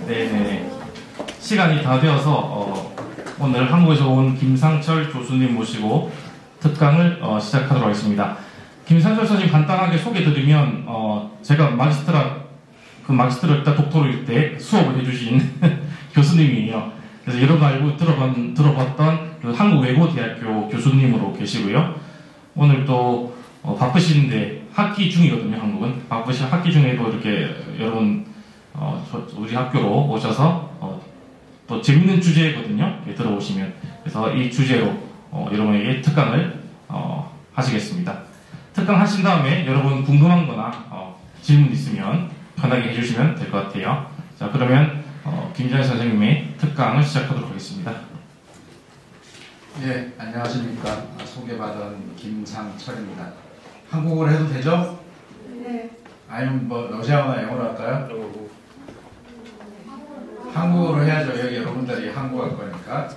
네네. 시간이 다 되어서 오늘 한국에서 온 김상철 교수님 모시고 특강을 시작하도록 하겠습니다. 김상철 선생님 간단하게 소개드리면 제가 마지스트를 일단 독토를 때 수업을 해주신 교수님이에요. 그래서 여러 번 알고 들어봤던 그 한국외고대학교 교수님으로 계시고요. 오늘 또 바쁘신데 학기 중이거든요. 한국은 바쁘신 학기 중에도 이렇게 여러분 우리 학교로 오셔서 또 재밌는 주제거든요. 들어오시면. 그래서 이 주제로 여러분에게 특강을 하시겠습니다. 특강 하신 다음에 여러분 궁금한 거나 질문 있으면 편하게 해주시면 될 것 같아요. 자, 그러면 김재현 선생님의 특강을 시작하도록 하겠습니다. 예, 안녕하십니까. 소개받은 김상철입니다. 한국어로 해도 되죠? 네. 아니면 뭐 러시아어나 영어로 할까요? 한국어로 해야죠. 여기 여러분들이 한국어 할 거니까.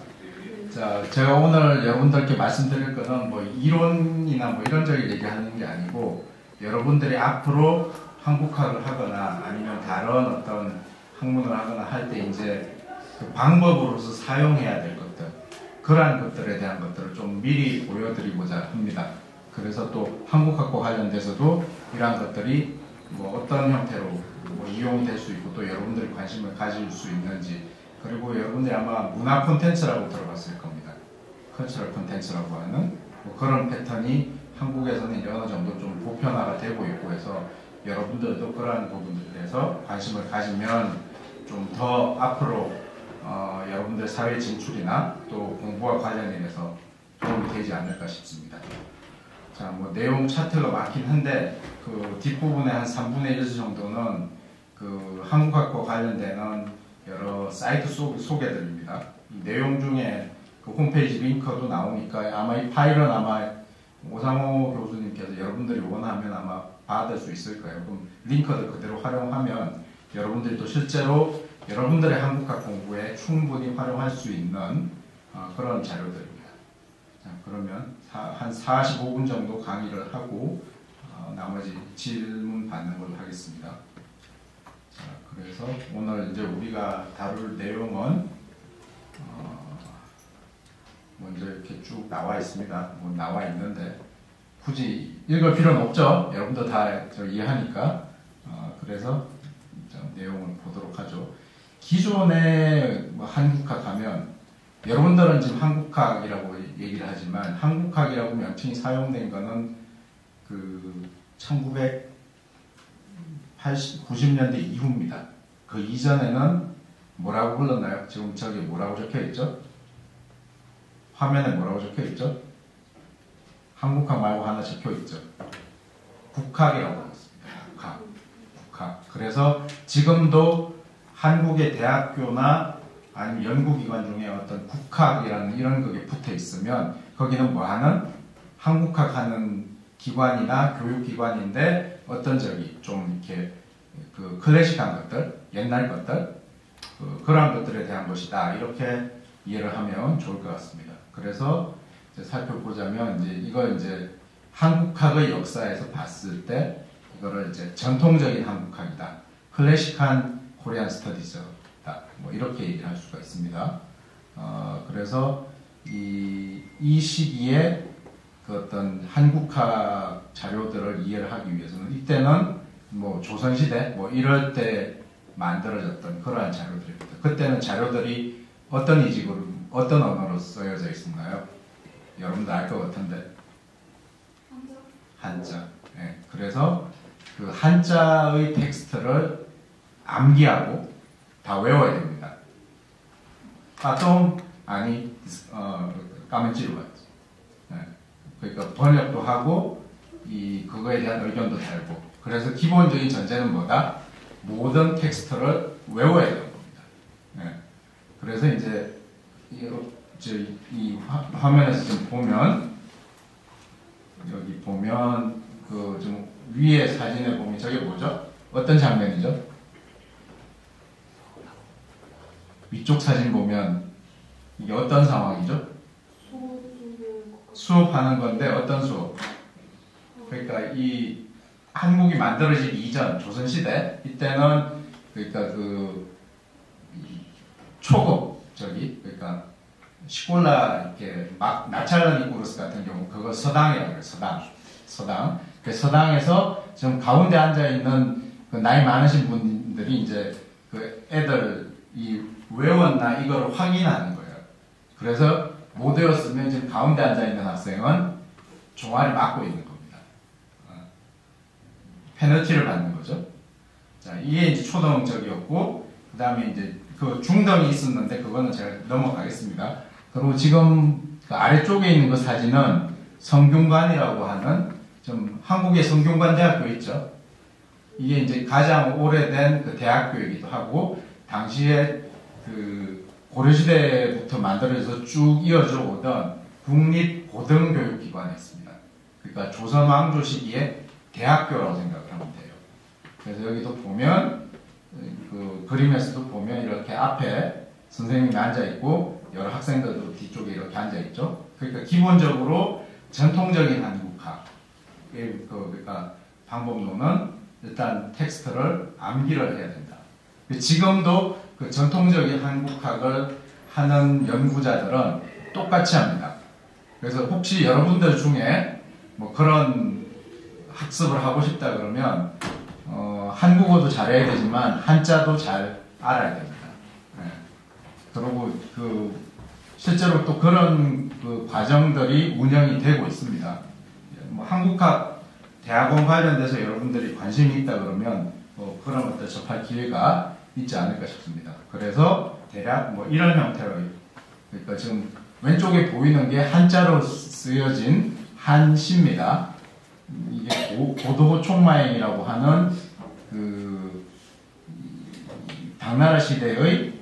자, 제가 오늘 여러분들께 말씀드릴 거는 뭐 이론이나 뭐 이런저런 얘기하는 게 아니고 여러분들이 앞으로 한국학을 하거나 아니면 다른 어떤 학문을 하거나 할 때 이제 그 방법으로서 사용해야 될 것들, 그러한 것들에 대한 것들을 좀 미리 보여드리고자 합니다. 그래서 또 한국학과 관련돼서도 이러한 것들이 뭐 어떤 형태로 뭐 이용될 수 있고 또 여러분들이 관심을 가질 수 있는지, 그리고 여러분들이 아마 문화 콘텐츠라고 들어봤을 겁니다. 컬처럴 콘텐츠라고 하는 뭐 그런 패턴이 한국에서는 이제 어느 정도 좀 보편화가 되고 있고 해서 여러분들도 그러한 부분들에 대해서 관심을 가지면 좀 더 앞으로 여러분들 사회 진출이나 또 공부와 관련해서 도움이 되지 않을까 싶습니다. 자, 뭐 내용 차트가 많긴 한데 그 뒷부분에 한 3분의 1 정도는 그 한국학과 관련되는 여러 사이트 소개들입니다. 이 내용 중에 그 홈페이지 링크도 나오니까 아마 이 파일은 아마 오상호 교수님께서 여러분들이 원하면 아마 받을 수 있을 거예요. 그럼 링크를 그대로 활용하면 여러분들이 또 실제로 여러분들의 한국학 공부에 충분히 활용할 수 있는 그런 자료들입니다. 자, 그러면 한 45분 정도 강의를 하고 나머지 질문 받는 걸로 하겠습니다. 자, 그래서 오늘 이제 우리가 다룰 내용은 먼저 이렇게 쭉 나와 있습니다. 뭐 나와 있는데 굳이 읽을 필요는 없죠. 여러분도 다 이해하니까. 그래서 내용을 보도록 하죠. 기존에 뭐 한국학 하면 여러분들은 지금 한국학이라고 얘기를 하지만 한국학이라고 명칭이 사용된 거는 그 1990년대 이후입니다. 그 이전에는 뭐라고 불렀나요? 지금 저기 뭐라고 적혀 있죠? 화면에 뭐라고 적혀 있죠? 한국학 말고 하나 적혀 있죠. 국학이라고 했습니다. 국학. 그래서 지금도 한국의 대학교나 아니면 연구기관 중에 어떤 국학이라는 이런 것이 붙어 있으면 거기는 뭐 하는 한국학 하는 기관이나 교육기관인데 어떤 저기 좀 이렇게 그 클래식한 것들, 옛날 것들, 그러한 것들에 대한 것이다. 이렇게 이해를 하면 좋을 것 같습니다. 그래서 이제 살펴보자면 이걸 이제 한국학의 역사에서 봤을 때 이거를 이제 전통적인 한국학이다. 클래식한 코리안 스터디즈다. 뭐 이렇게 얘기를 할 수가 있습니다. 그래서 이 시기에 그 어떤 한국학 자료들을 이해를 하기 위해서는 이때는 뭐 조선시대 뭐 이럴 때 만들어졌던 그러한 자료들입니다. 그때는 자료들이 어떤 이직으로 어떤 언어로 쓰여져 있었나요? 여러분도 알 것 같은데. 한자. 네. 그래서 그 한자의 텍스트를 암기하고 다 외워야 됩니다. 까면찌로 봤지. 네. 그러니까 번역도 하고 그거에 대한 의견도 달고. 그래서 기본적인 전제는 뭐다? 모든 텍스트를 외워야 되는 겁니다. 네. 그래서 이제 이 화면에서 좀 보면 여기 보면 그 좀 위에 사진에 보면 저게 뭐죠? 어떤 장면이죠? 위쪽 사진 보면 이게 어떤 상황이죠? 수업하는 건데 어떤 수업? 그러니까 이 한국이 만들어지기 이전 조선시대 이때는 그러니까 초급 그러니까 시골라 이렇게 막 나찰라니쿠르스 같은 경우 그거 서당이라고 해요. 서당. 그 서당에서 지금 가운데 앉아 있는 그 나이 많으신 분들이 이제 그 애들 이 외웠나 이걸 확인하는 거예요. 그래서 못 외웠으면 지금 가운데 앉아 있는 학생은 종아리 맞고 있는 겁니다. 페널티를 받는 거죠. 자, 이게 이제 초등적이었고, 그 다음에 이제 그 중등이 있었는데, 그거는 제가 넘어가겠습니다. 그리고 지금 그 아래쪽에 있는 그 사진은 성균관이라고 하는 좀 한국의 성균관 대학교 있죠. 이게 이제 가장 오래된 그 대학교이기도 하고, 당시에 그 고려시대부터 만들어져서 쭉 이어져 오던 국립고등교육기관이었습니다. 그러니까 조선 왕조 시기에 대학교라고 생각을 하면 돼요. 그래서 여기도 보면 그 그림에서도 보면 이렇게 앞에 선생님이 앉아 있고 여러 학생들도 뒤쪽에 이렇게 앉아 있죠. 그러니까 기본적으로 전통적인 한국학 그러니까 방법론은 일단 텍스트를 암기를 해야 된다. 지금도 그 전통적인 한국학을 하는 연구자들은 똑같이 합니다. 그래서 혹시 여러분들 중에 뭐 그런 학습을 하고 싶다 그러면 한국어도 잘해야 되지만 한자도 잘 알아야 됩니다. 네. 그리고 실제로 또 그런 그 과정들이 운영이 되고 있습니다. 뭐 한국학 대학원 관련돼서 여러분들이 관심이 있다 그러면 그런 것들 접할 기회가 있지 않을까 싶습니다. 그래서 대략 뭐 이런 형태로 그러니까 지금 왼쪽에 보이는 게 한자로 쓰여진 한시입니다. 이게 고도 총마행이라고 하는 그 당나라 시대의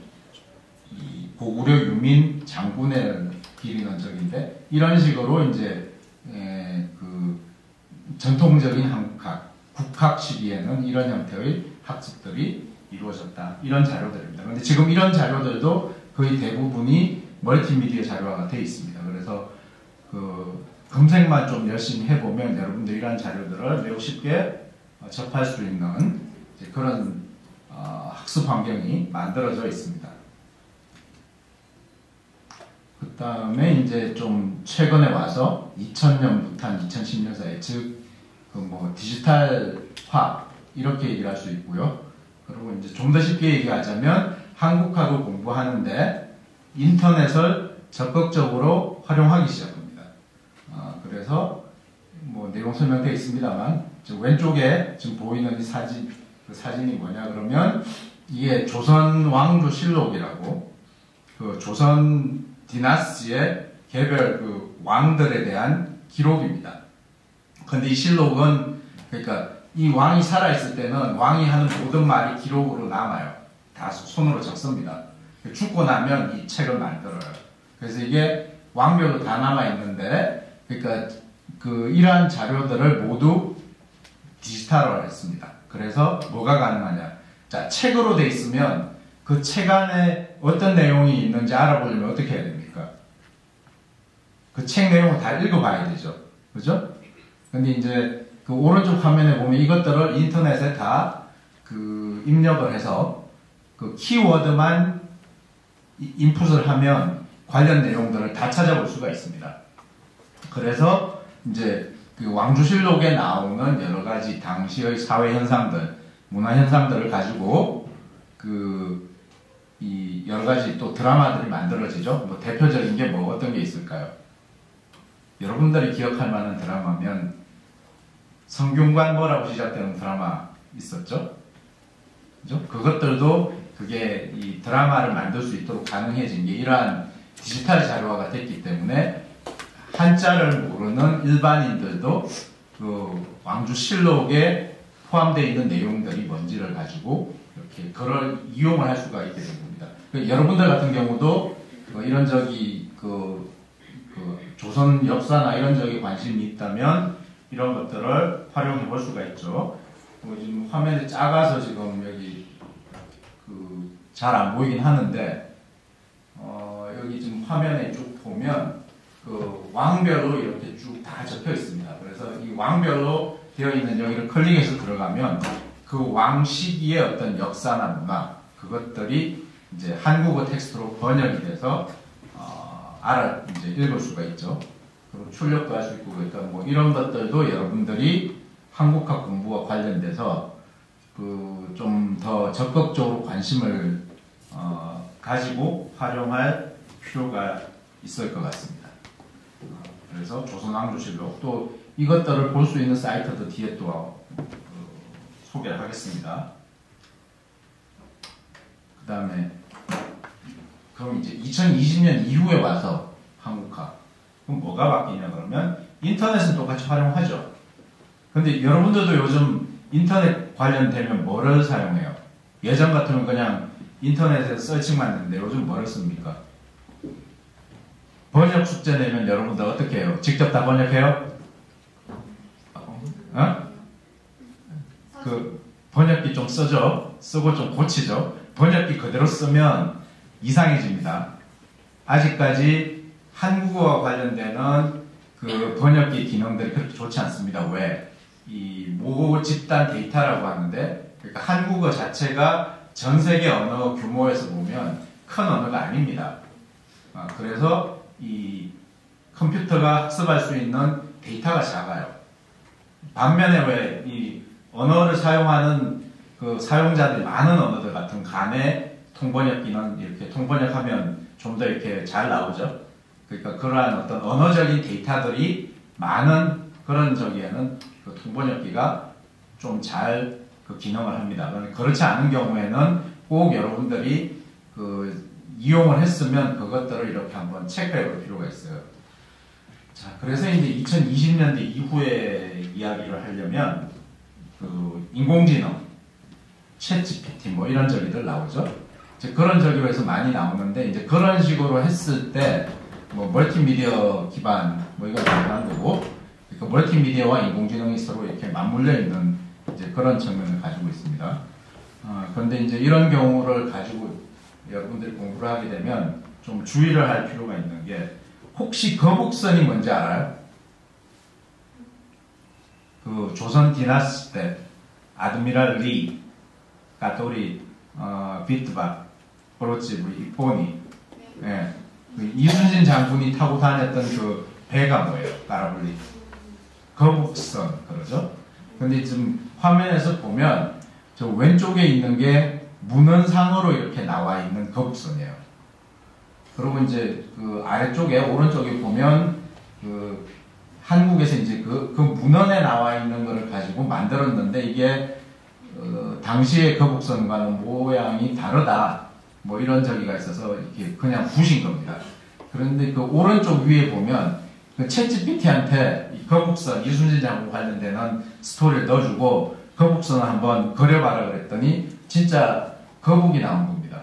고구려 유민 장군을 기리는 적인데 이런 식으로 이제 그 전통적인 한국학, 국학 시기에는 이런 형태의 학습들이 이루어졌다. 이런 자료들입니다. 그런데 지금 이런 자료들도 거의 대부분이 멀티미디어 자료화가 되어 있습니다. 그래서 그 검색만 좀 열심히 해보면 여러분들 이런 자료들을 매우 쉽게 접할 수 있는 그런 학습 환경이 만들어져 있습니다. 그 다음에 이제 좀 최근에 와서 2000년부터 한 2010년 사이, 즉, 그 뭐 디지털화, 이렇게 얘기를 할 수 있고요. 그리고 이제 좀 더 쉽게 얘기하자면 한국학을 공부하는데 인터넷을 적극적으로 활용하기 시작합니다. 그래서 뭐 내용 설명되어 있습니다만 왼쪽에 지금 보이는 이 사진, 그 사진이 뭐냐 그러면 이게 조선 왕조실록이라고 그 조선 디나스티의 개별 그 왕들에 대한 기록입니다. 근데 이 실록은 그러니까 이 왕이 살아있을 때는 왕이 하는 모든 말이 기록으로 남아요. 다 손으로 적습니다. 죽고 나면 이 책을 만들어요. 그래서 이게 왕별로 다 남아있는데 그러니까 그 이러한 자료들을 모두 디지털화를 했습니다. 그래서 뭐가 가능하냐. 자, 책으로 돼 있으면 그 책 안에 어떤 내용이 있는지 알아보려면 어떻게 해야 됩니까? 그 책 내용을 다 읽어봐야 되죠. 그죠? 근데 이제 그 오른쪽 화면에 보면 이것들을 인터넷에 다 그 입력을 해서 그 키워드만 인풋을 하면 관련 내용들을 다 찾아볼 수가 있습니다. 그래서 이제 그 왕조실록에 나오는 여러 가지 당시의 사회 현상들, 문화 현상들을 가지고 이 여러 가지 또 드라마들이 만들어지죠. 뭐 대표적인 게 뭐 어떤 게 있을까요? 여러분들이 기억할 만한 드라마면 성균관 뭐라고 시작되는 드라마 있었죠? 그죠? 그것들도 그게 이 드라마를 만들 수 있도록 가능해진 게 이러한 디지털 자료화가 됐기 때문에 한자를 모르는 일반인들도 그 왕조실록에 포함되어 있는 내용들이 뭔지를 가지고 이렇게 그걸 이용을 할 수가 있게 된 겁니다. 여러분들 같은 경우도 이런 조선 역사나 이런 적에 관심이 있다면 이런 것들을 활용해 볼 수가 있죠. 지금 화면이 작아서 지금 여기 잘 안 보이긴 하는데 여기 지금 화면에 쭉 보면 그 왕별로 이렇게 쭉 다 적혀 있습니다. 그래서 이 왕별로 되어 있는 여기를 클릭해서 들어가면 그 왕 시기의 어떤 역사나 문화 그것들이 이제 한국어 텍스트로 번역이 돼서 이제 읽을 수가 있죠. 그리고 출력도 할 수 있고 그러니까 뭐 이런 것들도 여러분들이 한국학 공부와 관련돼서 그 좀 더 적극적으로 관심을 가지고 활용할 필요가 있을 것 같습니다. 그래서 조선왕조실록 또 이것들을 볼 수 있는 사이트도 뒤에 또 소개를 하겠습니다. 그 다음에 그럼 이제 2020년 이후에 와서 한국학 그럼 뭐가 바뀌냐 그러면 인터넷은 똑같이 활용하죠. 근데 여러분들도 요즘 인터넷 관련되면 뭐를 사용해요? 예전 같으면 그냥 인터넷에서 서칭만 했는데 요즘 뭐를 씁니까? 번역 숙제 내면 여러분들 어떻게 해요? 직접 다 번역해요? 그 번역기 좀 쓰죠? 쓰고 좀 고치죠? 번역기 그대로 쓰면 이상해집니다. 아직까지 한국어와 관련되는 그 번역기 기능들이 그렇게 좋지 않습니다. 왜? 이 모 집단 데이터라고 하는데, 그러니까 한국어 자체가 전 세계 언어 규모에서 보면 큰 언어가 아닙니다. 그래서 이 컴퓨터가 학습할 수 있는 데이터가 작아요. 반면에 왜 이 언어를 사용하는 그 사용자들이 많은 언어들 같은 간의 통번역기는 이렇게 통번역하면 좀 더 이렇게 잘 나오죠. 그러니까 그러한 어떤 언어적인 데이터들이 많은 그런 저기에는 그 통번역기가 좀 잘 그 기능을 합니다. 그렇지 않은 경우에는 꼭 여러분들이 그 이용을 했으면 그것들을 이렇게 한번 체크해 볼 필요가 있어요. 자, 그래서 이제 2020년대 이후에 이야기를 하려면 그 인공지능, 챗 GPT 뭐 이런 저기들 나오죠. 이제 그런 저기로 해서 많이 나오는데 이제 그런 식으로 했을 때 뭐 멀티미디어 기반 뭐 이거 가능한 거고, 그러니까 멀티미디어와 인공지능이 서로 이렇게 맞물려 있는 이제 그런 측면을 가지고 있습니다. 그런데 이제 이런 경우를 가지고 여러분들이 공부를 하게 되면 좀 주의를 할 필요가 있는 게, 혹시 거북선이 뭔지 알아요? 그 조선 디나스티 때 아드미랄 리, 가토리, 비트박, 그렇지, 우리 이포니, 예, 그 이순신 장군이 타고 다녔던 그 배가 뭐예요? 까라블리 거북선 그러죠. 근데 지금 화면에서 보면 저 왼쪽에 있는 게 문헌상으로 이렇게 나와 있는 거북선이에요. 그리고 이제 그 아래쪽에 오른쪽에 보면 그 한국에서 이제 그 문헌에 나와 있는 거를 가지고 만들었는데 이게 당시의 거북선과는 모양이 다르다. 뭐 이런 저기가 있어서 이렇게 그냥 부신 겁니다. 그런데 그 오른쪽 위에 보면 그 챗GPT한테 이 거북선 이순신 장군 관련되는 스토리를 넣어주고 거북선을 한번 그려봐라 그랬더니 진짜 거북이 나온 겁니다.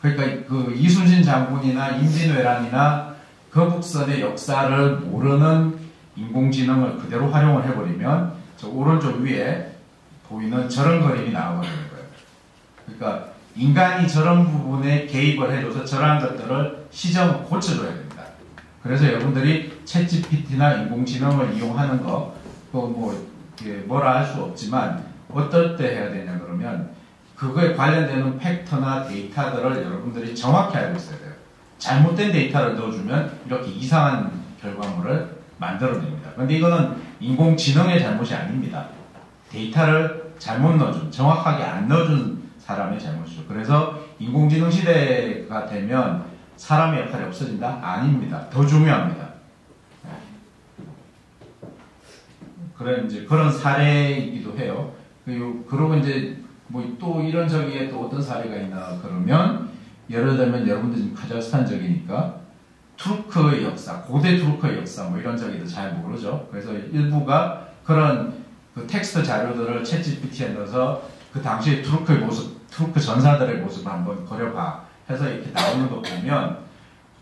그러니까 그 이순신 장군이나 임진왜란이나 거북선의 역사를 모르는 인공지능을 그대로 활용을 해버리면 저 오른쪽 위에 보이는 저런 그림이 나와버리는 거예요. 그러니까 인간이 저런 부분에 개입을 해줘서 저런 것들을 시정을 고쳐줘야 됩니다. 그래서 여러분들이 챗GPT나 인공지능을 이용하는 거, 뭐라 할 수 없지만 어떨 때 해야 되냐 그러면 그거에 관련되는 팩터나 데이터들을 여러분들이 정확히 알고 있어야 돼요. 잘못된 데이터를 넣어주면 이렇게 이상한 결과물을 만들어냅니다. 그런데 이거는 인공지능의 잘못이 아닙니다. 데이터를 잘못 넣어준, 정확하게 안 넣어준 사람의 잘못이죠. 그래서 인공지능 시대가 되면 사람의 역할이 없어진다? 아닙니다. 더 중요합니다. 그런 이제 그런 사례이기도 해요. 그리고 이제 뭐 또 이런 저기에 또 어떤 사례가 있나 그러면 예를 들면 여러분들 지금 카자흐스탄 적이니까 투르크의 역사, 고대 투르크의 역사 뭐 이런 저기도 잘 모르죠. 그래서 일부가 그런 그 텍스트 자료들을 챗GPT에 넣어서 그 당시의 투르크의 모습, 투르크 전사들의 모습을 한번 그려봐 해서 이렇게 나오는 거 보면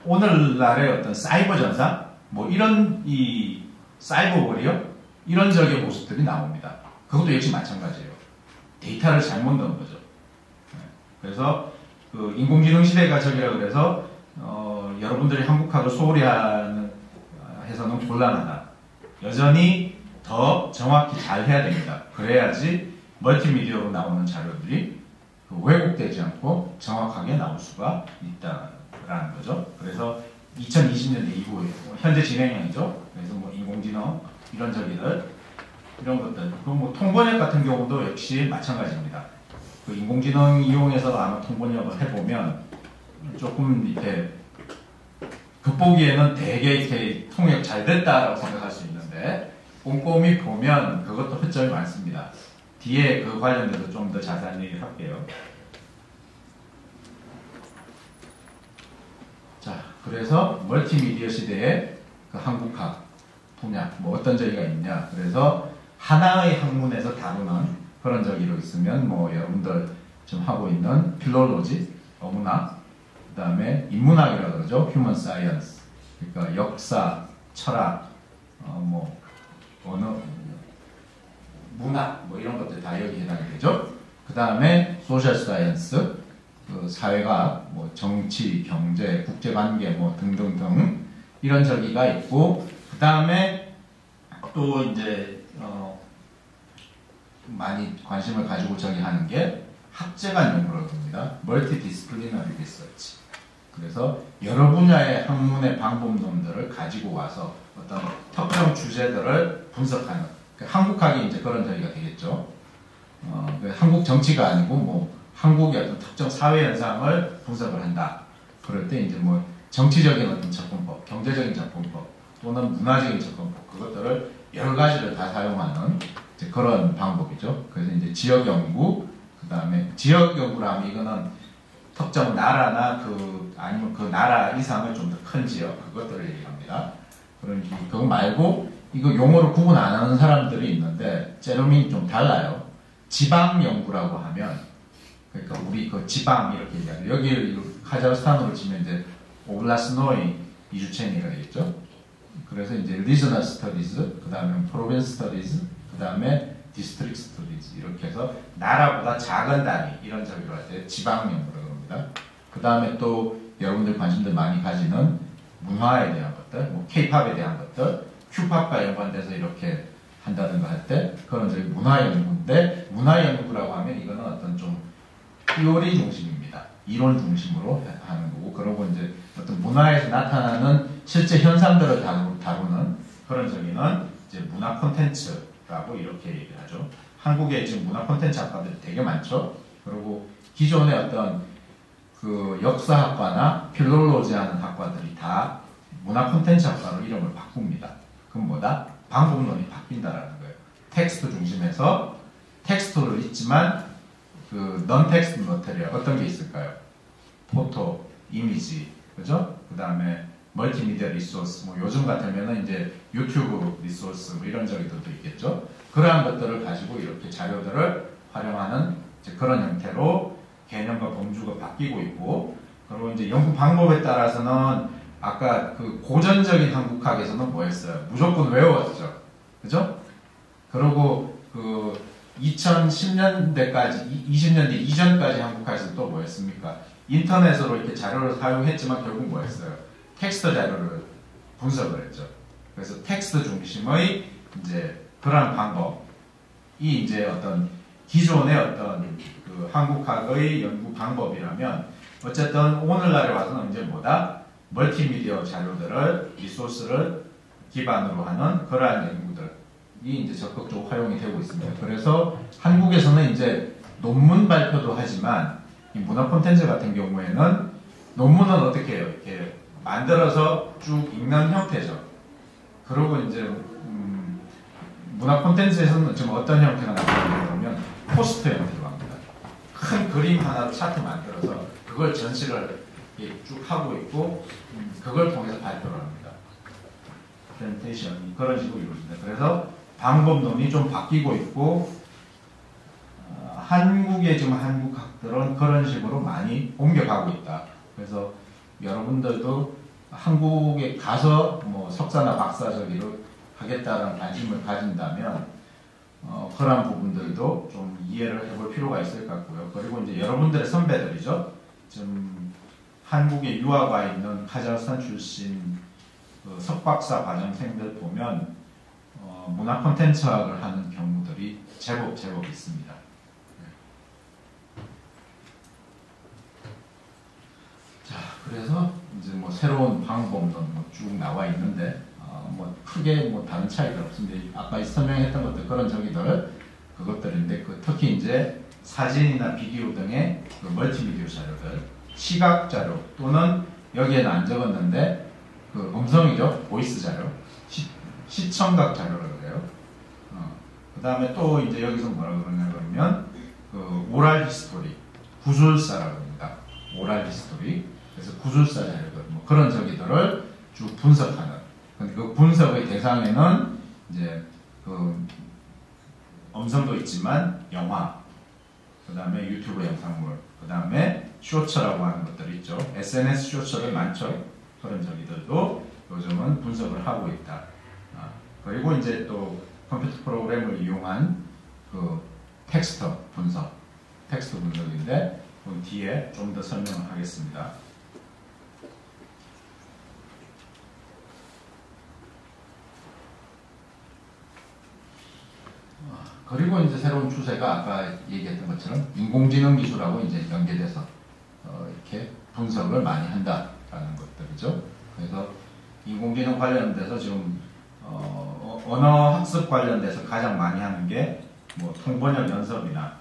오늘날의 어떤 사이버 전사 뭐 이런 이 사이버 워리어 이런 적의 모습들이 나옵니다. 그것도 역시 마찬가지예요. 데이터를 잘못 넣은 거죠. 그래서 그 인공지능 시대가 저기라 그래서 여러분들이 한국학을 소홀히 해서는 곤란하다. 여전히 더 정확히 잘 해야 됩니다. 그래야지 멀티미디어로 나오는 자료들이 왜곡되지 않고 정확하게 나올 수가 있다라는 거죠. 그래서 2020년대 이후 현재 진행형이죠. 그래서 뭐 인공지능 이런 저기들 이런 것들 그리고 뭐 통번역 같은 경우도 역시 마찬가지입니다. 그 인공지능 이용해서 아마 통번역을 해보면 조금 이렇게 겉보기에는 되게 이렇게 통역 잘 됐다라고 생각할 수 있는데 꼼꼼히 보면 그것도 허점이 많습니다. 뒤에 그 관련돼서 좀 더 자세한 얘기를 할게요. 자, 그래서 멀티미디어 시대의 그 한국학 분야 뭐 어떤 저기가 있냐. 그래서 하나의 학문에서 다루는 그런 저기로 있으면 뭐 여러분들 지금 하고 있는 필롤로지, 어문학, 그 다음에 인문학이라고 그러죠. 휴먼 사이언스. 그러니까 역사, 철학, 뭐 언어, 문학 뭐 이런 것들 다 여기 해당이 되죠. 그 다음에 소셜 사이언스, 그 사회학, 뭐 정치, 경제, 국제관계 뭐 등등등 이런 저기가 있고 그 다음에 또 이제 많이 관심을 가지고 저기 하는 게 학제간 연구라고 합니다. 멀티디스플리너리 리서치. 그래서 여러 분야의 학문의 방법론들을 가지고 와서 어떤 특정 주제들을 분석하는 한국학이 이제 그런 저기가 되겠죠. 한국 정치가 아니고 뭐 한국의 어떤 특정 사회 현상을 분석을 한다. 그럴 때 이제 뭐 정치적인 어떤 접근법, 경제적인 접근법 또는 문화적인 접근법 그것들을 여러 가지를 다 사용하는 이제 그런 방법이죠. 그래서 이제 지역 연구, 그 다음에 지역 연구라면 이거는 특정 나라나 아니면 그 나라 이상의 좀 더 큰 지역 그것들을 얘기합니다. 그러니까 그거 말고 이거 용어를 구분 안 하는 사람들이 있는데 제롬이 좀 달라요. 지방 연구라고 하면 그러니까 우리 그 지방 이렇게 얘기하죠. 여기를 카자흐스탄으로 치면 이제 오블라스노이 이주체니가 되겠죠. 그래서 이제 리저널 스터디즈, 그 다음에 프로빈스 스터디즈, 그 다음에 디스트릭 스터디즈 이렇게 해서 나라보다 작은 단위 이런 저기로 할 때 지방 연구라고 합니다. 그 다음에 또 여러분들 관심들 많이 가지는 문화에 대한 것들, 뭐 K-팝에 대한 것들, Q-팝과 연관돼서 이렇게 한다든가 할 때 그런 저기 문화 연구인데 문화 연구라고 하면 이거는 어떤 좀 티오리 중심입니다. 이론 중심으로 하는 거고 그러고 이제 어떤 문화에서 나타나는 실제 현상들을 다루는 그런 저기는 이제 문화 콘텐츠라고 이렇게 얘기를 하죠. 한국에 지금 문화 콘텐츠 학과들이 되게 많죠. 그리고 기존의 어떤 그 역사학과나 필롤로지 하는 학과들이 다 문화 콘텐츠 학과로 이름을 바꿉니다. 그건 뭐다? 방법론이 바뀐다라는 거예요. 텍스트 중심에서 텍스트로 있지만 그 넌 텍스트 머테리얼 어떤 게 있을까요? 포토, 이미지, 그죠? 그 다음에 멀티미디어 리소스, 뭐 요즘 같으면은 이제 유튜브 리소스 뭐 이런 저기들도 있겠죠. 그러한 것들을 가지고 이렇게 자료들을 활용하는 이제 그런 형태로 개념과 범주가 바뀌고 있고, 그리고 이제 연구 방법에 따라서는 아까 그 고전적인 한국학에서는 뭐였어요? 무조건 외웠죠, 그죠? 그리고 그 2010년대까지, 20년대 이전까지 한국학에서는 또 뭐였습니까? 인터넷으로 이렇게 자료를 사용했지만 결국 뭐였어요? 텍스트 자료를 분석을 했죠. 그래서 텍스트 중심의 이제 그런 방법이 이제 어떤 기존의 어떤 그 한국학의 연구 방법이라면 어쨌든 오늘날에 와서는 이제 뭐다? 멀티미디어 자료들을 리소스를 기반으로 하는 그러한 연구들이 이제 적극적으로 활용이 되고 있습니다. 그래서 한국에서는 이제 논문 발표도 하지만 이 문화 콘텐츠 같은 경우에는 논문은 어떻게 해요? 이렇게 만들어서 쭉 읽는 형태죠. 그리고 이제 문화 콘텐츠에서는 지금 어떤 형태가 나타나냐 그러면 포스트 형태로 합니다. 큰 그림 하나로 차트 만들어서 그걸 전시를 쭉 하고 있고 그걸 통해서 발표를 합니다. 프레젠테이션 그런 식으로 이루어집니다. 그래서 방법론이 좀 바뀌고 있고 한국의 지금 한국학들은 그런 식으로 많이 옮겨가고 있다. 그래서 여러분들도 한국에 가서 뭐 석사나 박사 저기로 하겠다는 관심을 가진다면 그런 부분들도 좀 이해를 해볼 필요가 있을 것 같고요. 그리고 이제 여러분들의 선배들이죠. 지금 한국에 유학 와 있는 카자흐스탄 출신 그 석박사 과정생들 보면 문화 콘텐츠학을 하는 경우들이 제법 있습니다. 자, 그래서 이제 뭐 새로운 방법론 쭉 나와 있는데 뭐 크게 뭐 다른 차이가 없습니다. 아까 설명했던 것들 그런 그것들인데 특히 이제 사진이나 비디오 등의 그 멀티미디어 자료들, 시각 자료 또는 여기에는 안 적었는데 그 음성이죠, 보이스 자료, 시청각 자료라고 그래요. 그 다음에 또 이제 여기서 뭐라 그러냐 그러면 그 오랄 히스토리, 구술사라고 합니다. 오랄 히스토리. 그래서 구술사 자료들 뭐 그런 저기들을 쭉 분석하는. 근데 그 분석의 대상에는 이제 그 음성도 있지만 영화, 그 다음에 유튜브 영상물, 그 다음에 쇼츠라고 하는 것들 있죠. SNS 쇼츠들 많죠. 그런 저기들도 요즘은 분석을 하고 있다. 그리고 이제 또 컴퓨터 프로그램을 이용한 그 텍스트 분석인데 그 뒤에 좀 더 설명을 하겠습니다. 그리고 이제 새로운 추세가 아까 얘기했던 것처럼 인공지능 기술하고 이제 연계돼서 이렇게 분석을 많이 한다라는 것들이죠. 그래서 인공지능 관련돼서 지금 언어 학습 관련돼서 가장 많이 하는 게 뭐 통번역 연습이나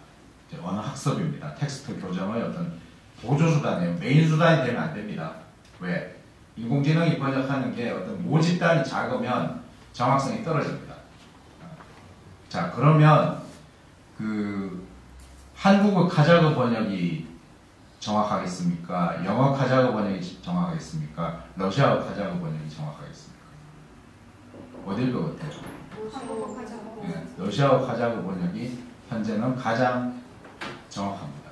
이제 언어 학습입니다. 텍스트 교정의 어떤 보조 수단이에요. 메인 수단이 되면 안 됩니다. 왜? 인공지능이 번역하는 게 어떤 모집단이 작으면 정확성이 떨어집니다. 자, 그러면 그 한국어 카자흐 번역이 정확하겠습니까? 영어 카자흐 번역이 정확하겠습니까? 러시아어 카자흐 번역이 정확하겠습니까? 어딜 것 같아요? 네, 러시아어 카자흐 번역이 현재는 가장 정확합니다.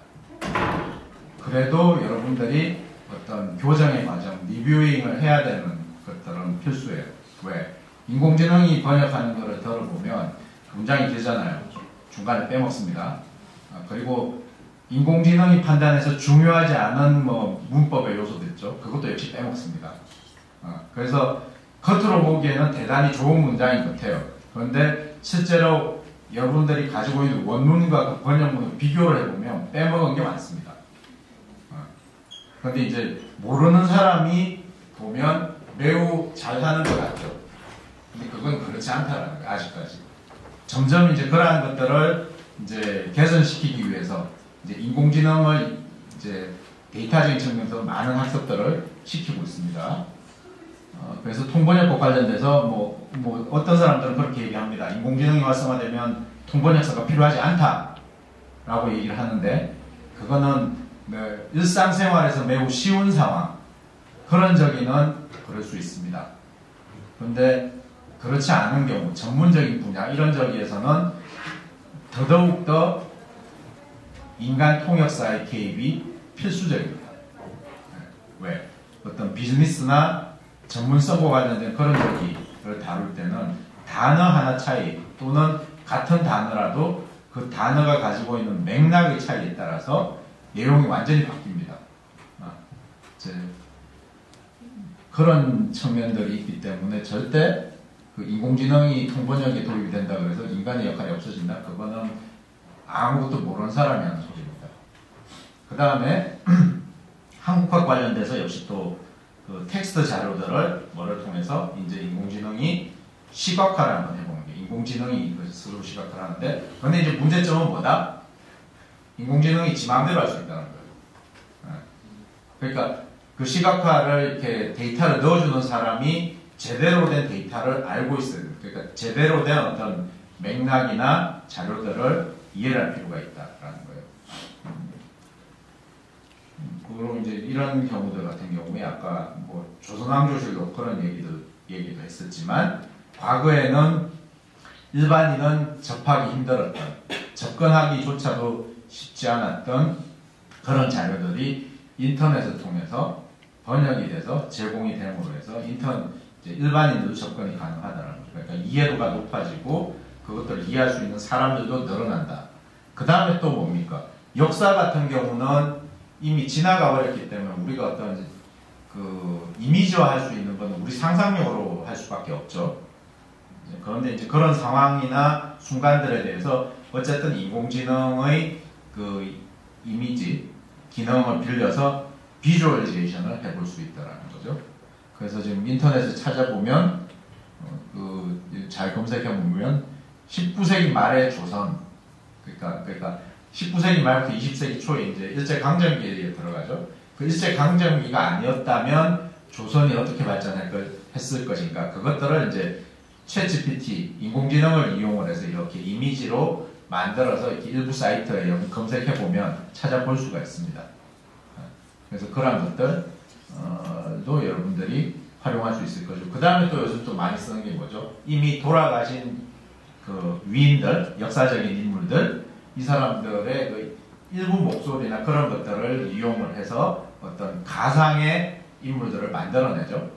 그래도 여러분들이 어떤 교정의 과정, 리뷰잉을 해야 되는 것들은 필수예요. 왜? 인공지능이 번역하는 것을 들어보면 문장이 길잖아요. 중간에 빼먹습니다. 그리고 인공지능이 판단해서 중요하지 않은 뭐 문법의 요소도 있죠. 그것도 역시 빼먹습니다. 그래서 겉으로 보기에는 대단히 좋은 문장인 것 같아요. 그런데 실제로 여러분들이 가지고 있는 원문과 번역문을 비교를 해보면 빼먹은 게 많습니다. 그런데 이제 모르는 사람이 보면 매우 잘하는 것 같죠. 근데 그건 그렇지 않다라는 거예요. 아직까지. 점점 이제 그러한 것들을 이제 개선시키기 위해서 이제 인공지능을 이제 데이터적인 측면에서 많은 학습들을 시키고 있습니다. 그래서 통번역과 관련돼서 뭐 어떤 사람들은 그렇게 얘기합니다. 인공지능이 활성화되면 통번역사가 필요하지 않다라고 얘기를 하는데 그거는 일상생활에서 매우 쉬운 상황 그런 적에는 그럴 수 있습니다. 그런데 그렇지 않은 경우 전문적인 분야 이런 저기에서는 더더욱더 인간 통역사의 개입이 필수적입니다. 왜? 어떤 비즈니스나 전문성과 관련된 그런 저기를 다룰 때는 단어 하나 차이 또는 같은 단어라도 그 단어가 가지고 있는 맥락의 차이에 따라서 내용이 완전히 바뀝니다. 그런 측면들이 있기 때문에 절대 그 인공지능이 통번역에 도입이 된다 그래서 인간의 역할이 없어진다. 그거는 아무것도 모르는 사람이 하는 소리입니다. 그 다음에 한국학 관련돼서 역시 또 그 텍스트 자료들을 뭐를 통해서 이제 인공지능이 시각화를 한번 해보는 게 인공지능이 스스로 시각화를 하는데 근데 이제 문제점은 뭐다? 인공지능이 지 마음대로 할 수 있다는 거예요. 그러니까 그 시각화를 이렇게 데이터를 넣어주는 사람이 제대로 된 데이터를 알고 있어야 돼요. 그러니까 제대로 된 어떤 맥락이나 자료들을 이해를 할 필요가 있다라는 거예요. 그리고 이제 이런 경우들 같은 경우에 아까 뭐 조선왕조실록 그런 얘기도 했었지만 과거에는 일반인은 접하기 힘들었던 접근하기조차도 쉽지 않았던 그런 자료들이 인터넷을 통해서 번역이 돼서 제공이 됨으로 해서 일반인들도 접근이 가능하다는 거죠. 그러니까 이해도가 높아지고 그것들을 이해할 수 있는 사람들도 늘어난다. 그 다음에 또 뭡니까? 역사 같은 경우는 이미 지나가 버렸기 때문에 우리가 어떤 그 이미지화 할 수 있는 건 우리 상상력으로 할 수밖에 없죠. 그런데 이제 그런 상황이나 순간들에 대해서 어쨌든 인공지능의 그 이미지 기능을 빌려서 비주얼리제이션을 해볼 수 있다라는 거죠. 그래서 지금 인터넷에 찾아보면 잘 검색해 보면 19세기 말의 조선, 그러니까 19세기 말부터 20세기 초에 이제 일제 강점기에 들어가죠. 그 일제 강점기가 아니었다면 조선이 어떻게 발전했을 것인가, 그것들을 이제 챗GPT 인공지능을 이용을 해서 이렇게 이미지로 만들어서 이렇게 일부 사이트에 검색해 보면 찾아볼 수가 있습니다. 그래서 그런 것들도 여러분들이 활용할 수 있을 거죠. 그 다음에 또 요즘 또 많이 쓰는 게 뭐죠? 이미 돌아가신 그 위인들, 역사적인 인물들, 이 사람들의 그 일부 목소리나 그런 것들을 이용을 해서 어떤 가상의 인물들을 만들어내죠.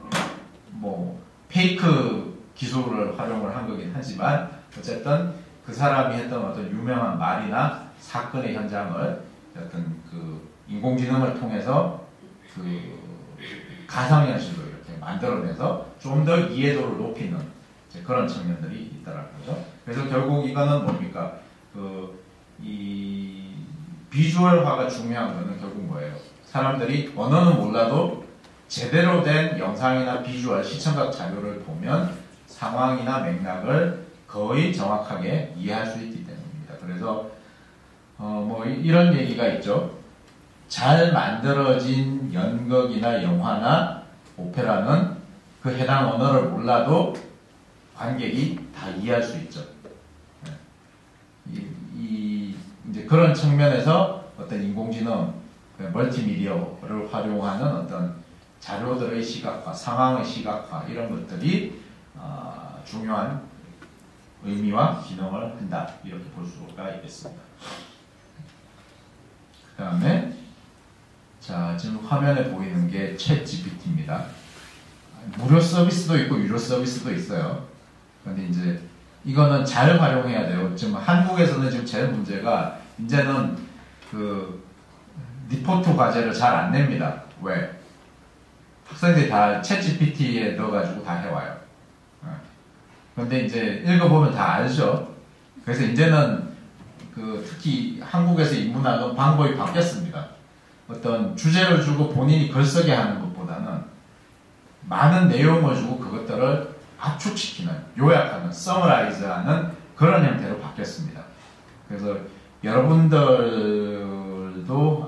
뭐 페이크 기술을 활용을 한 거긴 하지만 어쨌든 그 사람이 했던 어떤 유명한 말이나 사건의 현장을 어떤 그 인공지능을 통해서 그 가상현실로 이렇게 만들어내서 좀 더 이해도를 높이는 그런 측면들이 있다라는 거죠. 그래서 결국 이거는 뭡니까? 이 비주얼화가 중요한 거는 결국 뭐예요? 사람들이 언어는 몰라도 제대로 된 영상이나 비주얼, 시청각 자료를 보면 상황이나 맥락을 거의 정확하게 이해할 수 있기 때문입니다. 그래서 뭐 이런 얘기가 있죠. 잘 만들어진 연극이나 영화나 오페라는 그 해당 언어를 몰라도 관객이 다 이해할 수 있죠. 이제 그런 측면에서 어떤 인공지능, 멀티미디어를 활용하는 어떤 자료들의 시각화, 상황의 시각화 이런 것들이 중요한 의미와 기능을 한다, 이렇게 볼 수가 있겠습니다. 그 다음에 자, 지금 화면에 보이는 게 챗GPT입니다. 무료 서비스도 있고 유료 서비스도 있어요. 그런데 이제 이거는 잘 활용해야 돼요. 지금 한국에서는 지금 제일 문제가 이제는 그 리포트 과제를 잘 안 냅니다. 왜? 학생들이 다 챗GPT에 넣어가지고 다 해와요. 그런데 이제 읽어보면 다 알죠. 그래서 이제는 그 특히 한국에서 인문학은 방법이 바뀌었습니다. 어떤 주제를 주고 본인이 글쓰게 하는 것보다는 많은 내용을 주고 그것들을 압축시키는, 요약하는, 서머라이즈하는 그런 형태로 바뀌었습니다. 그래서 여러분들도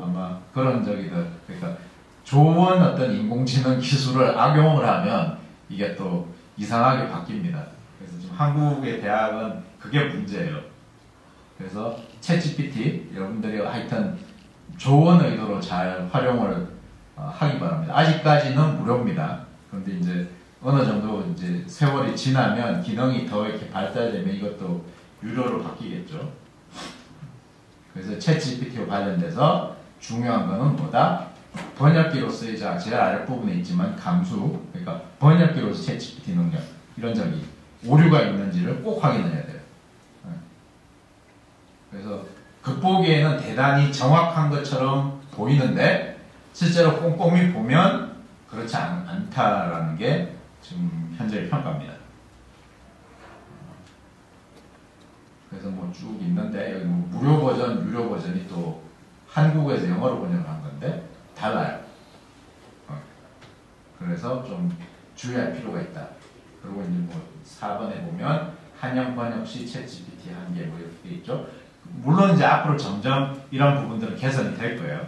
아마 그런 그러니까 좋은 어떤 인공지능 기술을 악용을 하면 이게 또 이상하게 바뀝니다. 그래서 지금 한국의 대학은 그게 문제예요. 그래서 챗GPT 여러분들이 하여튼 좋은 의도로 잘 활용을 하기 바랍니다. 아직까지는 무료입니다. 그런데 이제 어느 정도 이제 세월이 지나면 기능이 더 이렇게 발달되면 이것도 유료로 바뀌겠죠. 그래서 챗GPT와 관련돼서 중요한 거는 뭐다? 번역기로 쓰이자, 제일 아랫부분에 있지만 감수, 그러니까 번역기로서 챗GPT 능력, 이런 오류가 있는지를 꼭 확인해야 돼요. 그래서 겉보기에는 대단히 정확한 것처럼 보이는데 실제로 꼼꼼히 보면 그렇지 않다라는 게 지금 현재의 평가입니다. 그래서 뭐 쭉 있는데 여기 뭐 무료 버전, 유료 버전이 또 한국에서 영어로 번역을 한 건데 달라요. 그래서 좀 주의할 필요가 있다. 그리고 이제 뭐 4번에 보면 한영 번역 시 챗GPT 한계 뭐 이렇게 있죠. 물론 이제 앞으로 점점 이런 부분들은 개선이 될 거예요.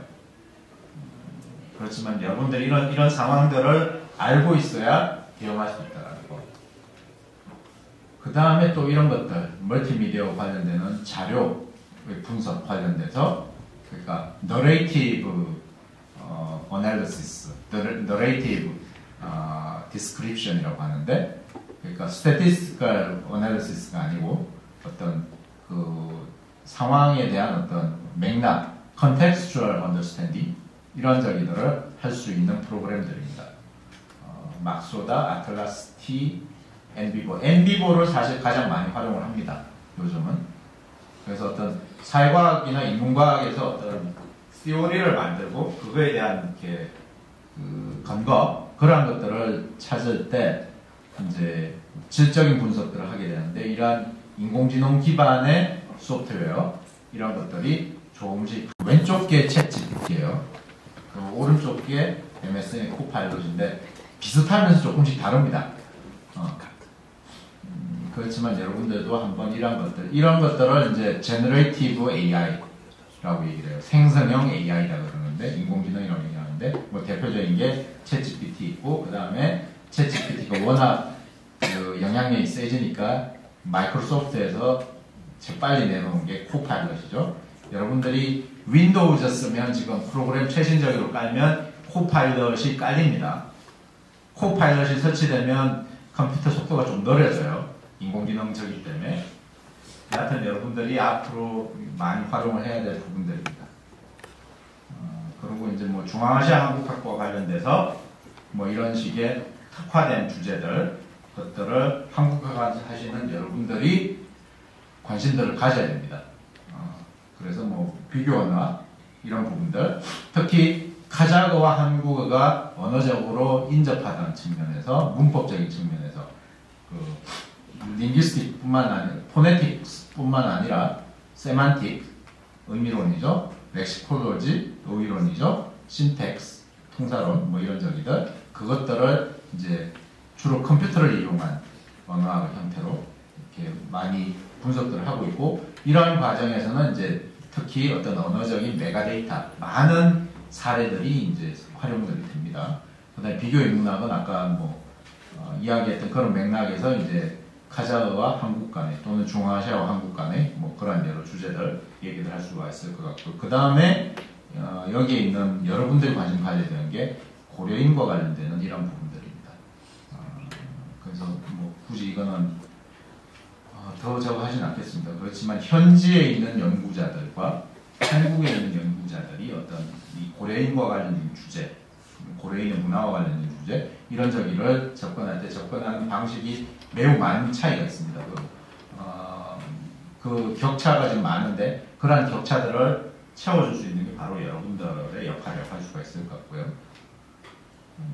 그렇지만 여러분들이 이런 상황들을 알고 있어야 대응할 수 있다는 거. 그 다음에 또 이런 것들, 멀티미디어 관련되는 자료 분석 관련돼서, 그러니까 narrative analysis, narrative description이라고 하는데, 그러니까 statistical analysis가 아니고 어떤 그 상황에 대한 어떤 맥락, contextual understanding 이런 저기들을 할 수 있는 프로그램들입니다. 막소다, 아틀라스 T, 엔비보. 엔비보를 사실 가장 많이 활용을 합니다. 요즘은. 그래서 어떤 사회과학이나 인문과학에서 어떤 시오리를 만들고 그거에 대한 이렇게 그 근거, 그러한 것들을 찾을 때 이제 질적인 분석들을 하게 되는데 이러한 인공지능 기반의 소프트웨어 이런 것들이 조금씩 왼쪽 게 챗GPT예요. 그리고 오른쪽 게 MSN의 코파일럿인데 비슷하면서 조금씩 다릅니다. 그렇지만 여러분들도 한번 이런 것들을 이제 Generative AI라고 얘기를 해요. 생성형 AI라고 그러는데 인공지능이라고 얘기하는데 뭐 대표적인 게 챗GPT 있고 그 다음에 챗GPT가 워낙 그 영향력이 세지니까 마이크로소프트에서 재빨리 내놓은 게 코파일럿이죠. 여러분들이 윈도우즈 쓰면 지금 프로그램 최신적으로 깔면 코파일럿이 깔립니다. 코파일럿이 설치되면 컴퓨터 속도가 좀 느려져요. 인공지능적이기 때문에. 여하튼 여러분들이 앞으로 많이 활용을 해야 될 부분들입니다. 그리고 이제 뭐 중앙아시아 한국학과와 관련돼서 뭐 이런 식의 특화된 주제들, 것들을 한국학과 하시는 여러분들이 관심들을 가져야 됩니다. 그래서 뭐 비교어나 이런 부분들, 특히 카자흐와 한국어가 언어적으로 인접하다는 측면에서, 문법적인 측면에서, 링귀스틱뿐만 아니라, 포네틱스뿐만 아니라, 세만틱, 의미론이죠, 렉시콜로지, 어휘론이죠, 신텍스, 통사론, 뭐 이런 저기들, 그것들을 이제 주로 컴퓨터를 이용한 언어학 형태로 이렇게 많이 분석들을 하고 있고, 이러한 과정에서는 이제 특히 어떤 언어적인 메가데이터, 많은 사례들이 이제 활용들이 됩니다. 그 다음에 비교인문학은 아까 뭐, 이야기했던 그런 맥락에서 이제 카자흐와 한국 간의 또는 중앙아시아와 한국 간의 뭐 그런 여러 주제들 얘기를 할 수가 있을 것 같고, 그 다음에 여기에 있는 여러분들이 관심 가져야 되는 게 고려인과 관련되는 이런 부분들입니다. 그래서 뭐 굳이 이거는 더 저거 하진 않겠습니다. 그렇지만 현지에 있는 연구자들과 한국에 있는 연구자들이 어떤 이 고려인과 관련된 주제, 고려인의 문화와 관련된 주제, 이런 저기를 접근할 때 접근하는 방식이 매우 많은 차이가 있습니다. 그 격차가 좀 많은데 그러한 격차들을 채워줄 수 있는 게 바로 여러분들의 역할이라고 할 수가 있을 것 같고요.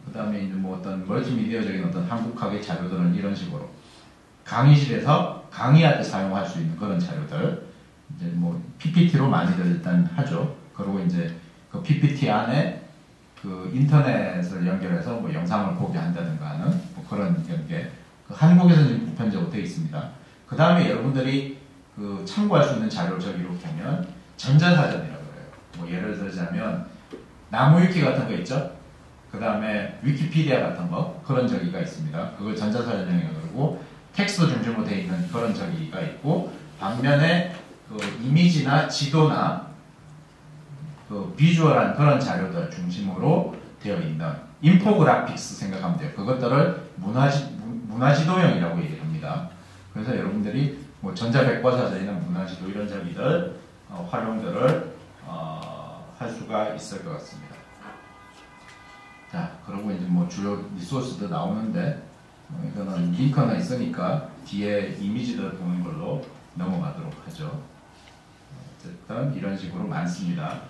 그 다음에 이제 뭐 어떤 멀티미디어적인 어떤 한국학의 자료들은 이런 식으로 강의실에서 강의할 때 사용할 수 있는 그런 자료들, 이제 뭐 PPT로 많이들 일단 하죠. 그리고 이제 그 PPT 안에 그 인터넷을 연결해서 뭐 영상을 보게 한다든가 하는 뭐 그런 연계. 그 한국에서는 보편적으로 되어 있습니다. 그 다음에 여러분들이 그 참고할 수 있는 자료를 저기로 보면 전자사전이라고 해요. 뭐 예를 들자면 나무위키 같은 거 있죠? 그 다음에 위키피디아 같은 거, 그런 저기가 있습니다. 그걸 전자사전형이라고 그러고, 텍스트 중심으로 되어 있는 그런 저기가 있고, 반면에 그 이미지나 지도나 그 비주얼한 그런 자료들 중심으로 되어 있는 인포그래픽스 생각하면 돼요. 그것들을 문화지도형이라고 얘기합니다. 그래서 여러분들이 뭐 전자백과사전이나 문화지도 이런 저기들 활용들을 할 수가 있을 것 같습니다. 자, 그리고 이제 뭐 주요 리소스도 나오는데 이거는 링크가 있으니까 뒤에 이미지들 보는 걸로 넘어가도록 하죠. 어쨌든 이런 식으로 많습니다.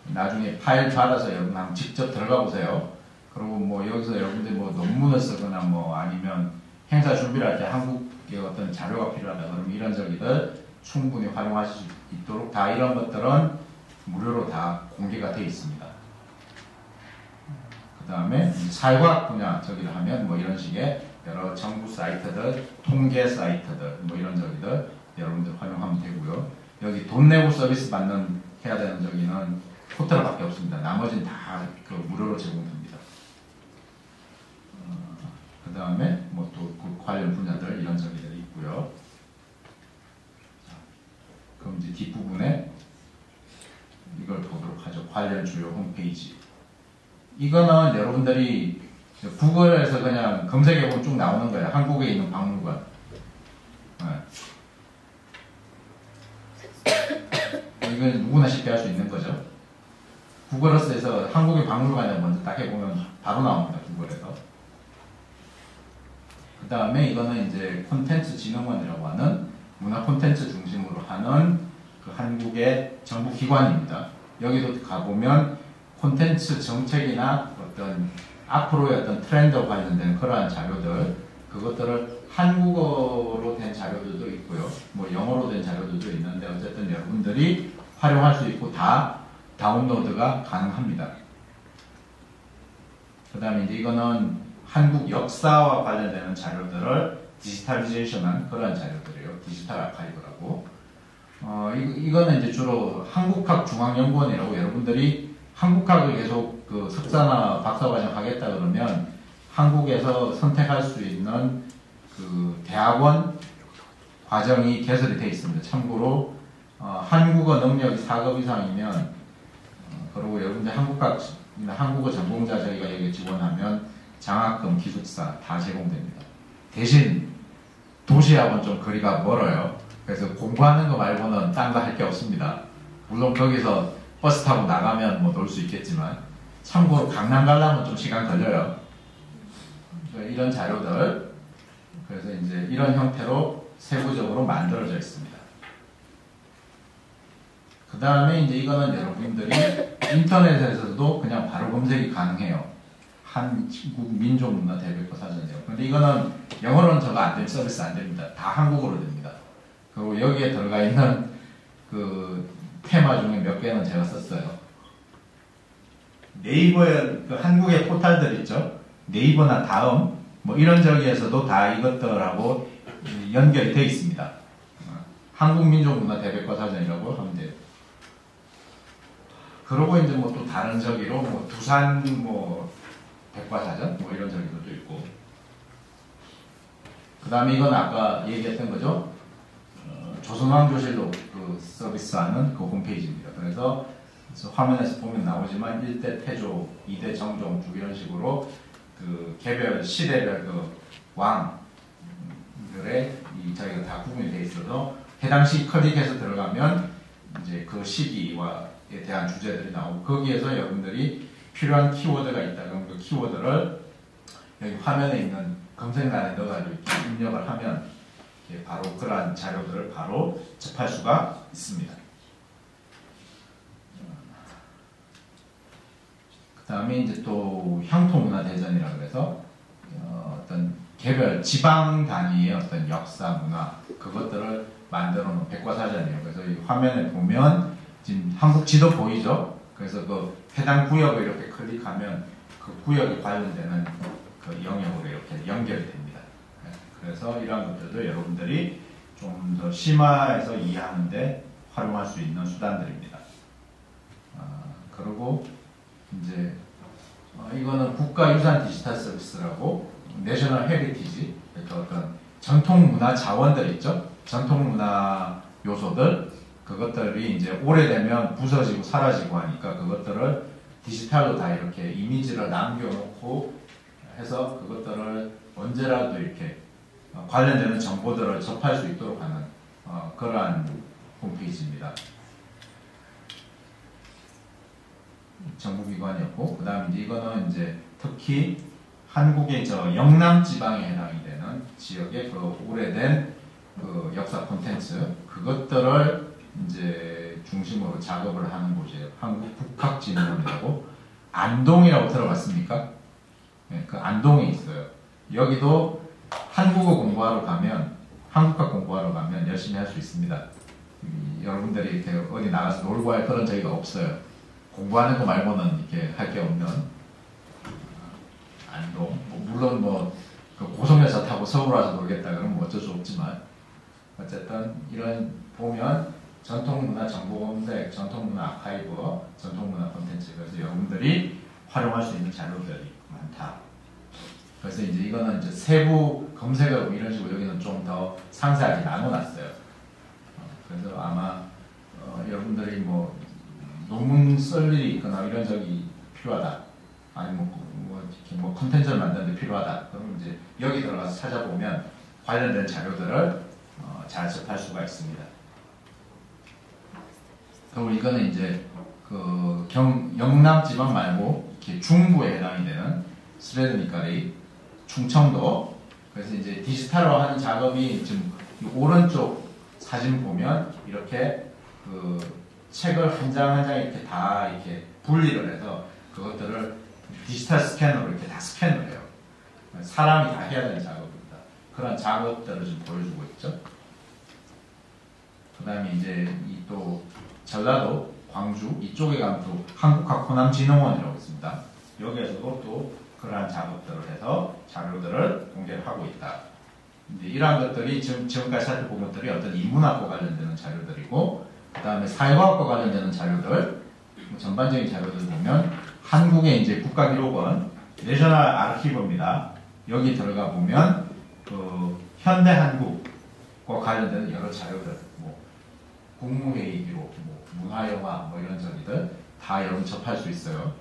나중에 파일 받아서 여러분 한번 직접 들어가 보세요. 그리고 뭐 여기서 여러분들 뭐 논문을 쓰거나 뭐 아니면 행사 준비를 할 때 한국의 어떤 자료가 필요하다 그러면 이런 저기들 충분히 활용하실 수 있도록 다 이런 것들은 무료로 다 공개가 되어 있습니다. 그 다음에 사회과학 분야 저기를 하면 뭐 이런 식의 여러 정부 사이트들, 통계 사이트들 뭐 이런 저기들 여러분들 활용하면 되고요. 여기 돈 내고 서비스 받는 해야 되는 저기는 포털밖에 없습니다. 나머지는 다 그 무료로 제공됩니다. 그 다음에 뭐 또 그 관련 분야들 이런 저기들이 있고요. 자, 그럼 이제 뒷부분에 이걸 보도록 하죠. 관련 주요 홈페이지. 이거는 여러분들이 구글에서 그냥 검색해보면 쭉 나오는 거예요. 한국에 있는 박물관. 네. 이건 누구나 쉽게 할 수 있는 거죠. 구글어스에서 한국의 박물관을 먼저 딱 해보면 바로 나옵니다. 구글에서. 그 다음에 이거는 이제 콘텐츠 진흥원이라고 하는 문화 콘텐츠 중심으로 하는 그 한국의 정부 기관입니다. 여기도 가보면 콘텐츠 정책이나 어떤 앞으로의 어떤 트렌드와 관련된 그러한 자료들 그것들을 한국어로 된 자료들도 있고요. 뭐 영어로 된 자료들도 있는데 어쨌든 여러분들이 활용할 수 있고 다 다운로드가 가능합니다. 그 다음에 이제 이거는 한국 역사와 관련되는 자료들을 디지털리제이션한 그런 자료들이에요. 디지털 아카이브라고. 이거는 이제 주로 한국학중앙연구원이라고 여러분들이 한국학을 계속 그 석사나 박사과정 하겠다 그러면 한국에서 선택할 수 있는 그 대학원 과정이 개설이 되어 있습니다. 참고로 한국어 능력이 4급 이상이면 그리고 여러분들 한국학이나 한국어 전공자 저희가 여기 지원하면 장학금, 기숙사 다 제공됩니다. 대신 도시하고는 좀 거리가 멀어요. 그래서 공부하는 거 말고는 딴 거 할 게 없습니다. 물론 거기서 버스 타고 나가면 뭐 놀 수 있겠지만 참고로 강남 가려면 좀 시간 걸려요. 이런 자료들 그래서 이제 이런 형태로 세부적으로 만들어져 있습니다. 그 다음에 이제 이거는 여러분들이 인터넷에서도 그냥 바로 검색이 가능해요. 한국 민족문화 대백과 사전이요. 근데 이거는 영어로는 저거 안 됩니다. 서비스 안 됩니다. 다 한국어로 됩니다. 그리고 여기에 들어가 있는 그 테마 중에 몇 개는 제가 썼어요. 네이버에 그 한국의 포탈들 있죠. 네이버나 다음 뭐 이런 저기에서도 다 이것들하고 연결이 되어 있습니다. 한국민족문화 대백과 사전이라고 하면 돼요. 그러고 이제 뭐 또 다른 저기로 뭐 두산 뭐 백과사전 뭐 이런 저기도 있고. 그 다음에 이건 아까 얘기했던 거죠. 조선왕조실록 그 서비스하는 그 홈페이지입니다. 그래서 화면에서 보면 나오지만 1대 태조, 2대 정종주 이런 식으로 그 개별 시대별 그 왕들의 이 저희가 다 구분이 돼 있어서 해당 시 클릭해서 들어가면 이제 그 시기와에 대한 주제들이 나오고 거기에서 여러분들이 필요한 키워드가 있다. 그럼 그 키워드를 여기 화면에 있는 검색란에 넣어가지고 이렇게 입력을 하면 바로 그러한 자료들을 바로 접할 수가 있습니다. 그 다음에 이제 또 향토문화대전이라 그래서 어떤 개별 지방 단위의 어떤 역사 문화 그것들을 만들어 놓은 백과사전이에요. 그래서 이 화면에 보면 지금 한국 지도 보이죠? 그래서 그 해당 구역을 이렇게 클릭하면 그 구역에 관련되는 그 영역으로 이렇게 연결이 됩니다. 그래서 이러한 것들도 여러분들이 좀 더 심화해서 이해하는데 활용할 수 있는 수단들입니다. 그리고 이제 이거는 국가유산 디지털 서비스라고 내셔널 헤리티지 그러니까 어떤 전통문화 자원들 있죠? 전통문화 요소들 그것들이 이제 오래되면 부서지고 사라지고 하니까 그것들을 디지털로 다 이렇게 이미지를 남겨놓고 해서 그것들을 언제라도 이렇게 관련되는 정보들을 접할 수 있도록 하는 그러한 홈페이지입니다. 정부기관이었고 그 다음에 이제 이거는 이제 특히 한국의 저 영남 지방에 해당이 되는 지역의 그 오래된 그 역사 콘텐츠 그것들을 이제 중심으로 작업을 하는 곳이에요. 한국국학진흥원이라고 안동이라고 들어봤습니까? 네, 그 안동에 있어요. 여기도 한국어 공부하러 가면 한국학 공부하러 가면 열심히 할 수 있습니다. 여러분들이 이렇게 어디 나가서 놀고 할 그런 저기가 없어요. 공부하는 거 말고는 이렇게 할 게 없는 안동. 물론 뭐 그 고속열차 타고 서울 와서 놀겠다 그러면 뭐 어쩔 수 없지만 어쨌든 이런 보면 전통문화 정보 검색, 전통문화 아카이브, 전통문화 콘텐츠 그래서 여러분들이 활용할 수 있는 자료들이 많다. 그래서 이제 이거는 이제 세부 검색하고 이런 식으로 여기는 좀 더 상세하게 나눠놨어요. 그래서 아마 여러분들이 뭐 논문 쓸 일이 있거나 이런 적이 필요하다. 아니면 뭐 콘텐츠를 만드는데 필요하다. 그러면 이제 여기 들어가서 찾아보면 관련된 자료들을 잘 접할 수가 있습니다. 그리고 이거는 이제 그 영남 지방 말고 이렇게 중부에 해당이 되는 스웨덴이까지 충청도 그래서 이제 디지털로 하는 작업이 지금 오른쪽 사진 보면 이렇게 그 책을 한 장 한 장 이렇게 다 이렇게 분리를 해서 그것들을 디지털 스캐너로 이렇게 다 스캔을 해요. 사람이 다 해야 되는 작업입니다. 그런 작업들을 좀 보여주고 있죠. 그 다음에 이제 이 또 전라도, 광주 이쪽에 가면 또 한국학 호남진흥원이라고 있습니다. 여기에서도 또 그러한 작업들을 해서 자료들을 공개를 하고 있다. 이제 이러한 것들이 지금까지 살펴본 것들이 어떤 인문학과 관련되는 자료들이고, 그 다음에 사회과학과 관련되는 자료들, 전반적인 자료들 보면 한국의 이제 국가기록원 내셔널 아키브입니다. 여기 들어가 보면 그 현대 한국과 관련되는 여러 자료들, 뭐 국무회의 기록, 뭐 문화영화, 뭐 이런 저기들 다 여러분 접할 수 있어요.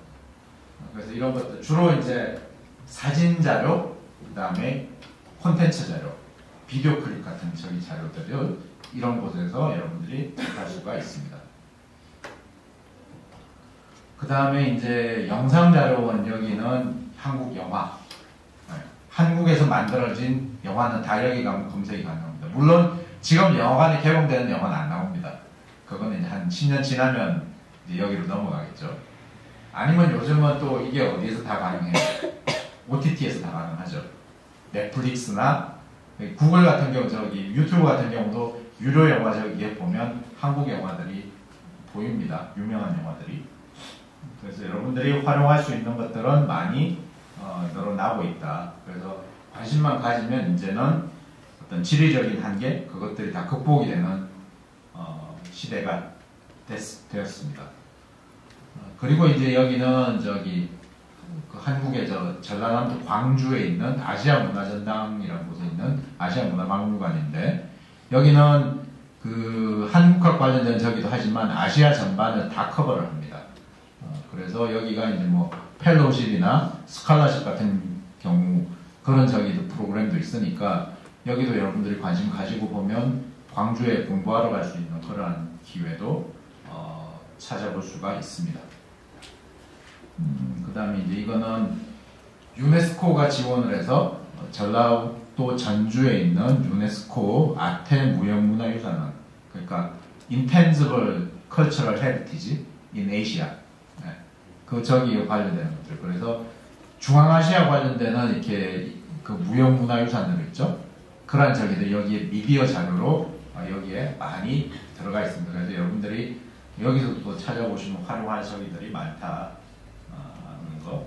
그래서 이런 것들 주로 이제 사진 자료, 그 다음에 콘텐츠 자료, 비디오 클립 같은 저기 자료들을 이런 곳에서 여러분들이 접할 수가 있습니다. 그 다음에 이제 영상 자료원 여기는 한국 영화, 한국에서 만들어진 영화는 다 여기 가면 검색이 가능합니다. 물론 지금 영화관에 개봉되는 영화는 안 나옵니다. 그거는 이제 한 10년 지나면 이제 여기로 넘어가겠죠. 아니면 요즘은 또 이게 어디에서 다 가능해요? OTT에서 다 가능하죠. 넷플릭스나 구글 같은 경우, 저기 유튜브 같은 경우도 유료 영화 저기에 보면 한국 영화들이 보입니다. 유명한 영화들이. 그래서 여러분들이 활용할 수 있는 것들은 많이 늘어나고 있다. 그래서 관심만 가지면 이제는 어떤 지리적인 한계, 그것들이 다 극복이 되는 시대가 되었습니다. 그리고 이제 여기는 저기 그 한국의 저 전라남도 광주에 있는 아시아 문화전당이라는 곳에 있는 아시아 문화박물관인데, 여기는 그 한국학 관련된 저기도 하지만 아시아 전반을 다 커버를 합니다. 그래서 여기가 이제 뭐 펠로우십이나 스칼라십 같은 경우 그런 저기도 프로그램도 있으니까 여기도 여러분들이 관심 가지고 보면 광주에 공부하러 갈 수 있는 그러한 기회도 찾아볼 수가 있습니다. 그 다음에 이제 이거는 유네스코가 지원을 해서 전라도 전주에 있는 유네스코 아태 무형문화유산원, 그러니까 Intangible Cultural Heritage in Asia, 그 저기 관련되는 것들. 그래서 중앙아시아 관련되는 이렇게 그 무형문화유산들 있죠. 그런 저기들 여기에 미디어 자료로 여기에 많이 들어가 있습니다. 그래서 여러분들이 여기서도 또 찾아보시면 활용할 저기들이 많다. 거.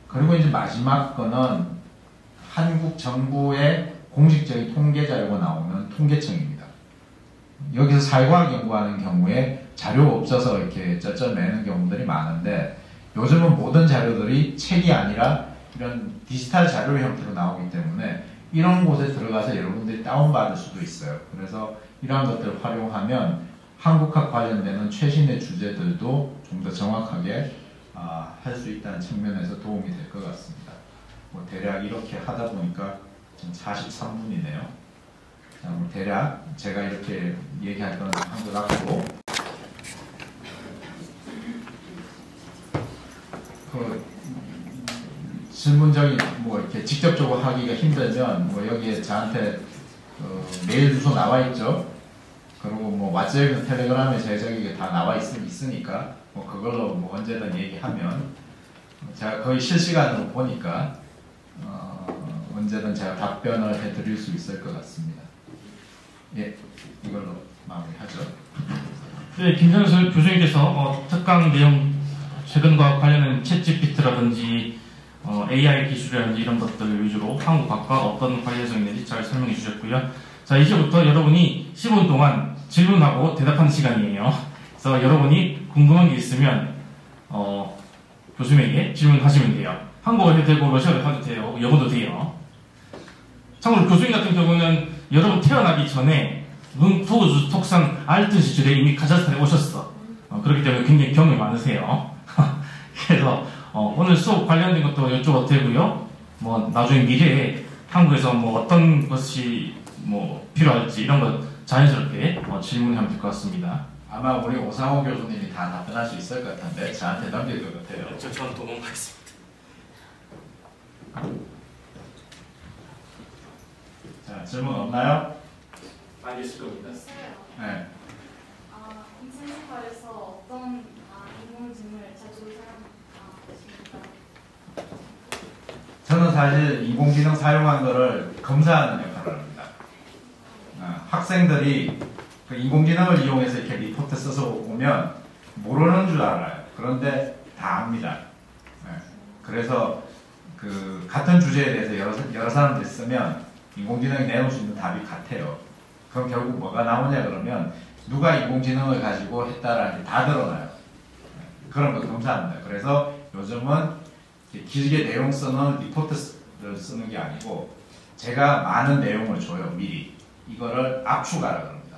그리고 이제 마지막 거는 한국 정부의 공식적인 통계 자료가 나오는 통계청입니다. 여기서 사회과학 연구하는 경우에 자료가 없어서 이렇게 쩌쩌매는 경우들이 많은데, 요즘은 모든 자료들이 책이 아니라 이런 디지털 자료 형태로 나오기 때문에 이런 곳에 들어가서 여러분들이 다운받을 수도 있어요. 그래서 이러한 것들을 활용하면 한국학 관련되는 최신의 주제들도 좀 더 정확하게 할 수 있다는 측면에서 도움이 될 것 같습니다. 뭐 대략 이렇게 하다 보니까 지금 43분이네요. 자, 뭐 대략 제가 이렇게 얘기할 거는 한 것 같고, 그 질문적인 뭐 이렇게 직접적으로 하기가 힘들면 뭐 여기에 저한테 메일 주소 나와 있죠. 그리고 뭐 왓츠앱이나 텔레그램에 제 저기 다 나와 있으니까 뭐 그걸로 뭐 언제든 얘기하면 제가 거의 실시간으로 보니까 언제든 제가 답변을 해드릴 수 있을 것 같습니다. 예, 이걸로 마무리하죠. 네, 김상철 교수님께서 특강 내용 최근과 관련된 챗GPT라든지 AI 기술이라든지 이런 것들 위주로 한국학과 어떤 관련성이 있는지 잘 설명해 주셨고요. 자, 이제부터 여러분이 15분 동안 질문하고 대답하는 시간이에요. 그래서 여러분이 궁금한 게 있으면 교수님에게 질문하시면 돼요. 한국어 해도 되고 러시아어 해도 돼요. 영어도 돼요. 참고로 교수님 같은 경우는 여러분 태어나기 전에 뭉푸우즈 톡산 알튼 시절에 이미 카자흐스탄에 오셨어. 그렇기 때문에 굉장히 경험이 많으세요. 그래서 오늘 수업 관련된 것도 여쭤봐도 되고요. 뭐 나중에 미래에 한국에서 뭐 어떤 것이 뭐 필요할지 이런 것 자연스럽게 질문하면 될 것 같습니다. 아마 우리 오상호 교수님이 다 답변할 수 있을 것 같은데 저한테 넘길 것 같아요. 저는 도망가겠습니다. 자, 질문 없나요? 많이 있을 겁니다. 네. 인생생활에서 어떤 인공지능을 자주 사용하십니까? 저는 사실 인공지능 사용한 거를 검사하는 역할을 합니다. 학생들이 그 인공지능을 이용해서 이렇게 리포트 써서 오면 모르는 줄 알아요. 그런데 다 압니다. 그래서 그 같은 주제에 대해서 여러 사람들이 쓰면 인공지능이 내놓을 수 있는 답이 같아요. 그럼 결국 뭐가 나오냐 그러면 누가 인공지능을 가지고 했다라는 게 다 드러나요. 그런 거 검사합니다. 그래서 요즘은 길게 내용 쓰는 리포트를 쓰는 게 아니고 제가 많은 내용을 줘요. 미리 이거를 압축하라 그럽니다.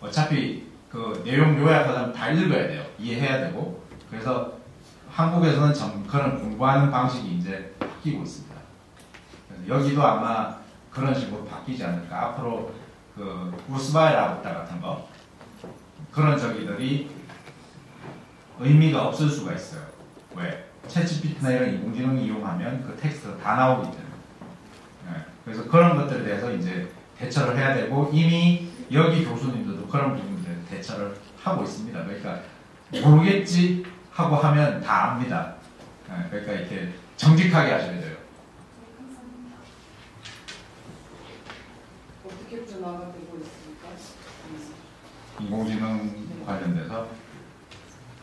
어차피 그 내용 요약하려면 다 읽어야 돼요. 이해해야 되고. 그래서 한국에서는 그런 공부하는 방식이 이제 바뀌고 있습니다. 여기도 아마 그런 식으로 바뀌지 않을까. 앞으로 그 우스바이라부타 같은 거 그런 저기들이 의미가 없을 수가 있어요. 왜? 챗GPT나 이런 인공지능 이용하면 그 텍스트가 다 나오기 때문에. 그래서 그런 것들에 대해서 이제 대처를 해야 되고 이미 여기 교수님들도 그런 부분들에 대처를 하고 있습니다. 그러니까 모르겠지 하고 하면 다 압니다. 그러니까 이렇게 정직하게 하셔야 돼요. 어떻게 변화가 되고 있습니까? 인공지능 관련돼서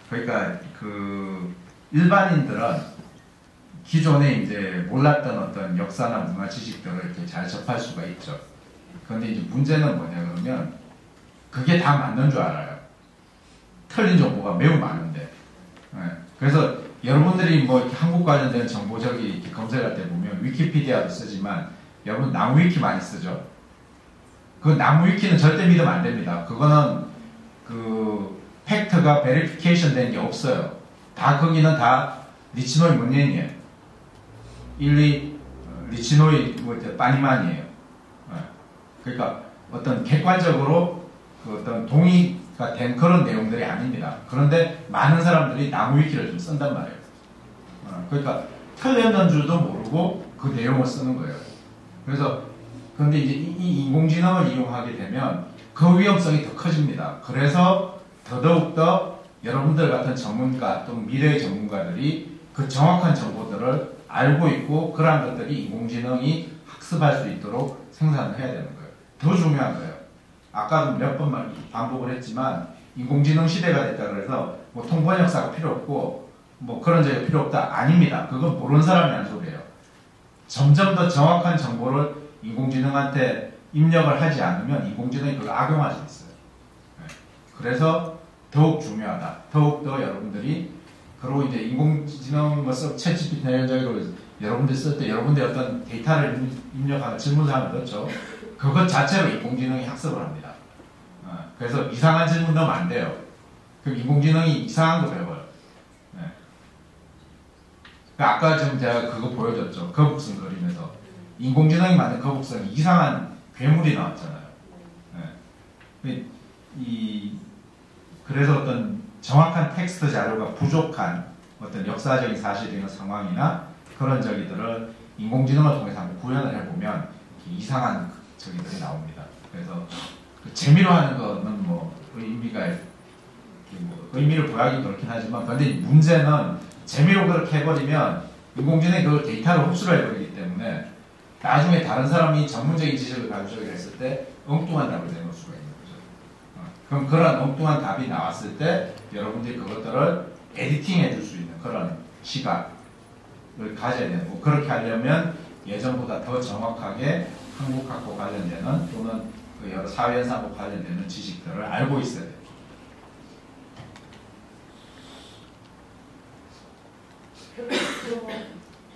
그러니까 그 일반인들은 기존에 이제 몰랐던 어떤 역사나 문화 지식들을 이렇게 잘 접할 수가 있죠. 그런데 이제 문제는 뭐냐 그러면 그게 다 맞는 줄 알아요. 틀린 정보가 매우 많은데. 그래서 여러분들이 뭐 이렇게 한국 관련된 정보 저기 이렇게 검색할 때 보면 위키피디아도 쓰지만 여러분 나무위키 많이 쓰죠. 그 나무위키는 절대 믿으면 안 됩니다. 그거는 그 팩트가 베리피케이션 된 게 없어요. 다 거기는 다 리치노이 문예인이에요. 리치노이 빠니만이에요. 그러니까 어떤 객관적으로 그 어떤 동의가 된 그런 내용들이 아닙니다. 그런데 많은 사람들이 나무위키를 좀 쓴단 말이에요. 그러니까 틀렸는 줄도 모르고 그 내용을 쓰는 거예요. 그래서 그런데 이제 이 인공지능을 이용하게 되면 그 위험성이 더 커집니다. 그래서 더더욱더 여러분들 같은 전문가 또 미래의 전문가들이 그 정확한 정보들을 알고 있고 그러한 것들이 인공지능이 학습할 수 있도록 생산을 해야 되는 거예요. 더 중요한 거예요. 아까도 몇 번 반복을 했지만 인공지능 시대가 됐다 그래서 뭐 통번역사가 필요 없고 뭐 그런 적이 필요 없다. 아닙니다. 그건 모르는 사람이 하는 소리예요. 점점 더 정확한 정보를 인공지능한테 입력을 하지 않으면 인공지능이 그걸 악용할 수 있어요. 그래서 더욱 중요하다. 더욱 더 여러분들이 그리고 이제 인공지능 챗GPT나 이런 저기로 여러분들 쓸 때 여러분들 어떤 데이터를 입력하는 질문사항을 넣죠. 그것 자체로 인공지능이 학습을 합니다. 그래서 이상한 질문 넣으면 안 돼요. 그럼 인공지능이 이상한 거 배워요. 그러니까 아까 지금 제가 그거 보여줬죠. 거북선 그림에서 인공지능이 만든 거북선이 이상한 괴물이 나왔잖아요. 그래서 어떤 정확한 텍스트 자료가 부족한 어떤 역사적인 사실이나 상황이나 그런 저기들을 인공지능을 통해서 한번 구현을 해보면 이상한 저기들이 나옵니다. 그래서 그 재미로 하는 거는 뭐 의미가 뭐 의미를 부여하기 그렇긴 하지만 그런데 문제는 재미로 그렇게 해버리면 인공지능이 그걸 데이터로 흡수를 해버리기 때문에 나중에 다른 사람이 전문적인 지식을 가지고 했을 때 엉뚱한 답을 내놓을 수가 있는 거죠. 그럼 그런 엉뚱한 답이 나왔을 때 여러분들이 그것들을 에디팅해 줄 수 있는 그런 시각을 가져야 되고 그렇게 하려면 예전보다 더 정확하게 한국학과 관련되는 또는 그 여러 사회현상과 관련되는 지식들을 알고 있어야 돼요.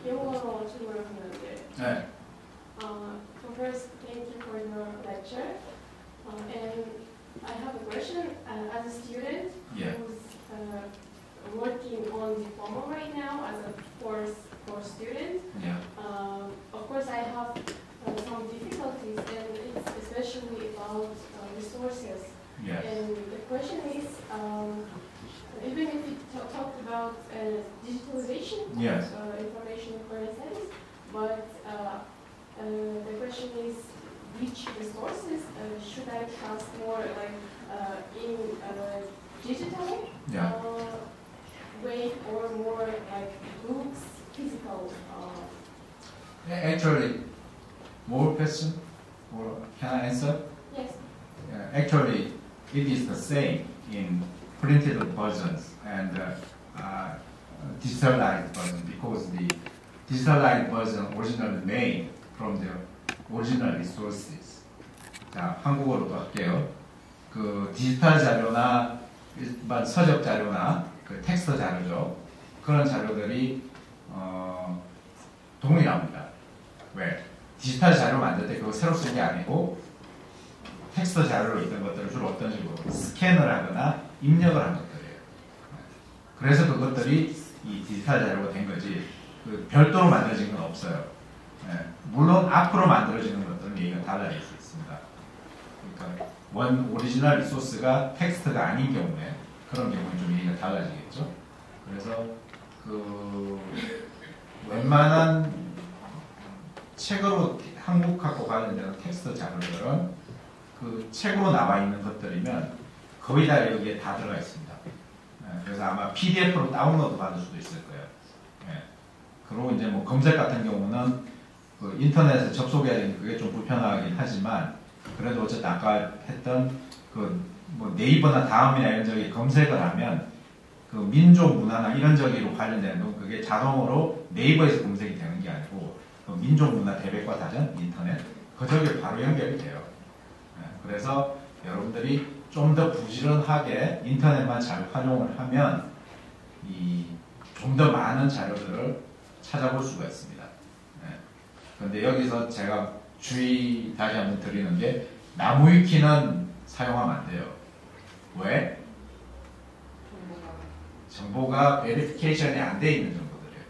영어로 질문을 하는데. 네. So first, thank you for your lecture. And I have a question. As a student who's working on diploma right now as a course student, of course I have some difficulties, and it's especially about resources. And the question is, even if we talked about digitalization of information and current studies, but the question is, which resources should I trust more, like in digital way, or more like books, physical Actually, more question? Or can I answer? Yes. Actually, it is the same in printed versions and digitalized version because the digitalized version originally made from the original resources. 자, 한국어로도 할게요. 그 디지털 자료나 일반 서적 자료나 그 텍스트 자료죠. 그런 자료들이 동일합니다. 왜? 디지털 자료 만들 때 그거 새로 쓴 게 아니고 텍스트 자료로 있던 것들을 주로 어떤 식으로 스캔을 하거나 입력을 한 것들이에요. 그래서 그것들이 이 디지털 자료가 된 거지 그 별도로 만들어진 건 없어요. 물론 앞으로 만들어지는 것들은 얘기가 달라질 수 있습니다. 그러니까 원 오리지널 리소스가 텍스트가 아닌 경우에 그런 경우는 좀 얘기가 달라지겠죠. 그래서 그 웬만한 책으로 한국학과 관련된 텍스트 자료들은 그 책으로 나와 있는 것들이면 거의 다 여기에 다 들어가 있습니다. 그래서 아마 PDF로 다운로드 받을 수도 있을 거예요. 그리고 이제 뭐 검색 같은 경우는 그 인터넷에 접속해야 되는 그게 좀 불편하긴 하지만 그래도 어쨌든 아까 했던 그 뭐 네이버나 다음이나 이런 저기 검색을 하면 그 민족 문화나 이런 저기로 관련된 건 그게 자동으로 네이버에서 검색이 되는 게 아니고 그 민족 문화 대백과사전 인터넷 그 저기 바로 연결이 돼요. 그래서 여러분들이 좀 더 부지런하게 인터넷만 잘 활용을 하면 좀 더 많은 자료들을 찾아볼 수가 있습니다. 그런데 여기서 제가 주의 다시 한번 드리는 게 나무위키는 사용하면 안 돼요. 왜? 정보가 베리피케이션이 안 돼 있는 정보들이에요.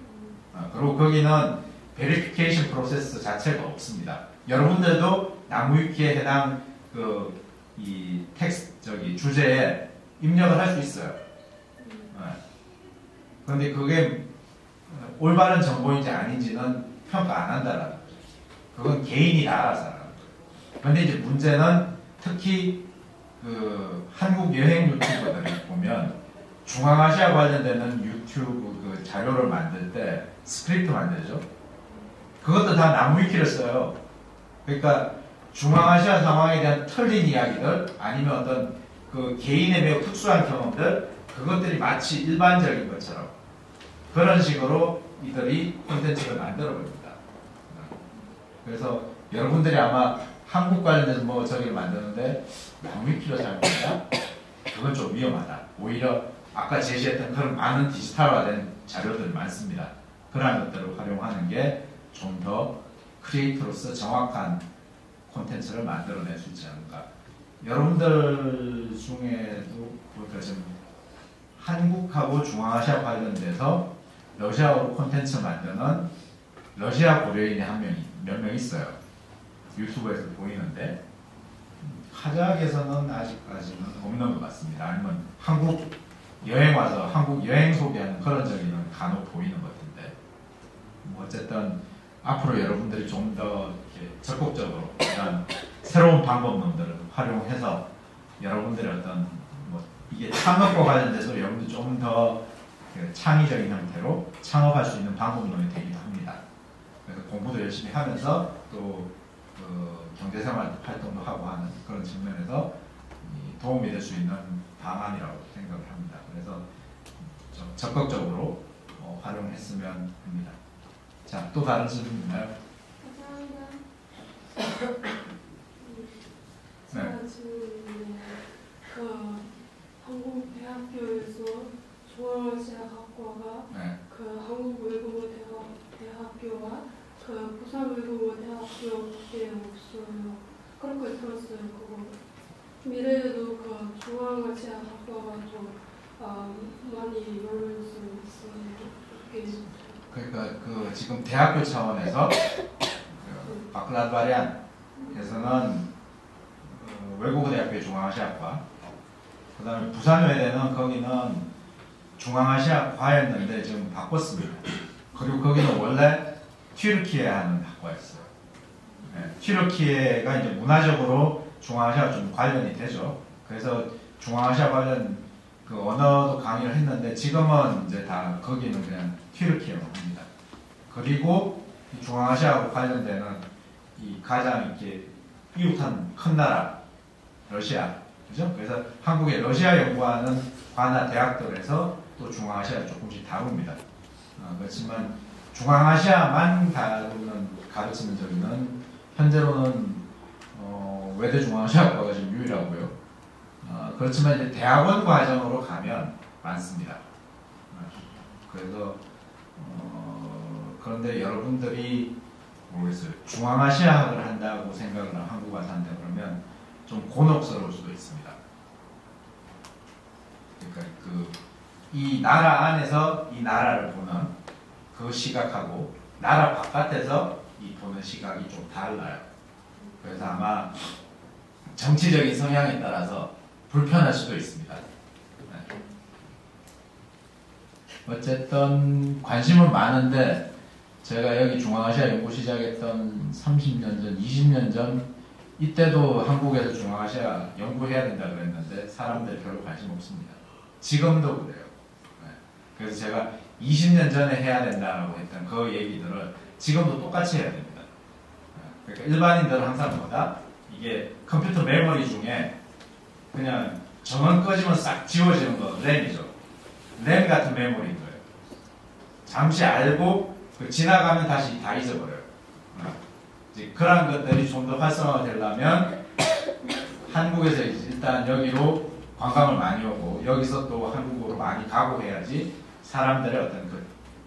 그리고 거기는 베리피케이션 프로세스 자체가 없습니다. 여러분들도 나무위키에 해당 이 텍스트 주제에 입력을 할 수 있어요. 그런데 그게 올바른 정보인지 아닌지는 평가 안 한다라는 거죠. 그건 개인이 다 알아서 하는 거예요. 그런데 이제 문제는 특히 그 한국 여행 유튜버들을 보면 중앙아시아 관련되는 유튜브 그 자료를 만들 때 스크립트 만들죠. 그것도 다 나무위키를 써요. 그러니까 중앙아시아 상황에 대한 틀린 이야기들 아니면 어떤 그 개인의 매우 특수한 경험들 그것들이 마치 일반적인 것처럼 그런 식으로 이들이 콘텐츠를 만들어 버립니다. 그래서 여러분들이 아마 한국 관련해서 뭐 저기를 만드는데 나무위키로 사용한다? 그건 좀 위험하다. 오히려 아까 제시했던 그런 많은 디지털화된 자료들이 많습니다. 그러한 것들을 활용하는 게 좀 더 크리에이터로서 정확한 콘텐츠를 만들어낼 수 있지 않을까. 여러분들 중에도 보니까 지금 한국하고 중앙아시아 관련돼서 러시아어로 콘텐츠 만드는 러시아 고려인이 몇 명 있어요. 유튜브에서 보이는데 카자흐에서는 아직까지는 없는 것 같습니다. 아니면 한국 여행 와서 한국 여행 소개하는 그런 저기는 간혹 보이는 것 같은데 뭐 어쨌든 앞으로 여러분들이 좀 더 적극적으로 이런 새로운 방법론들을 활용해서 여러분들의 어떤 뭐 이게 창업과 관련돼서 여러분들 좀 더 창의적인 형태로 창업할 수 있는 방법론이 되기도 합니다. 그래서 공부도 열심히 하면서 또 경제생활 활동도 하고 하는 그런 측면에서 도움이 될 수 있는 방안이라고 생각을 합니다. 그래서 좀 적극적으로 활용했으면 합니다. 자, 또 다른 질문 있나요? 감사합니다. 제가 지금 한국 대학교에서 중앙아시아 학과가 그 한국 외국어 대학교와 그 부산 외국어 대학교에 없어요. 그렇게 들었어요. 그거 미래에도 그 중앙아시아 학과가 좀 많이 열릴 수 있어요. 그러니까 그 지금 대학교 차원에서 그 바클라바리안에서는 외국어 대학교의 중앙아시아과, 그 다음에 부산외대는 거기는 중앙아시아과였는데 지금 바꿨습니다. 그리고 거기는 원래 튀르키예 하는 학과였어요. 튀르키예가 이제 문화적으로 중앙아시아와 좀 관련이 되죠. 그래서 중앙아시아 관련 그 언어도 강의를 했는데 지금은 이제 다 거기는 그냥 튀르키예로 합니다. 그리고 이 중앙아시아하고 관련되는 이 가장 이렇게 이웃한 큰 나라 러시아, 그죠? 그래서 한국의 러시아 연구하는 관아 대학들에서 또 중앙아시아를 조금씩 다룹니다. 그렇지만 중앙아시아만 가르치는 저기는 현재로는 외대 중앙아시아과가 지금 유일하고요. 그렇지만 이제 대학원 과정으로 가면 많습니다. 그래서 그런데 여러분들이 모르겠어요. 중앙아시아학을 한다고 생각을 하고 한국 와서 한다 그러면 좀 곤혹스러울 수도 있습니다. 그러니까 이 나라 안에서 이 나라를 보는 그 시각하고 나라 바깥에서 이 보는 시각이 좀 달라요. 그래서 아마 정치적인 성향에 따라서 불편할 수도 있습니다. 어쨌든 관심은 많은데 제가 여기 중앙아시아 연구 시작했던 30년 전, 20년 전 이때도 한국에서 중앙아시아 연구해야 된다 그랬는데 사람들 별로 관심 없습니다. 지금도 그래요. 그래서 제가 20년 전에 해야 된다고 했던 그 얘기들을 지금도 똑같이 해야 됩니다. 그러니까 일반인들은 항상 뭐다? 이게 컴퓨터 메모리 중에 그냥 전원 꺼지면 싹 지워지는 거 램이죠. 램 같은 메모리인 거예요. 잠시 알고 지나가면 다시 다 잊어버려요. 그런 것들이 좀 더 활성화가 되려면 한국에서 일단 여기로 관광을 많이 오고 여기서 또 한국으로 많이 가고 해야지 사람들의 어떤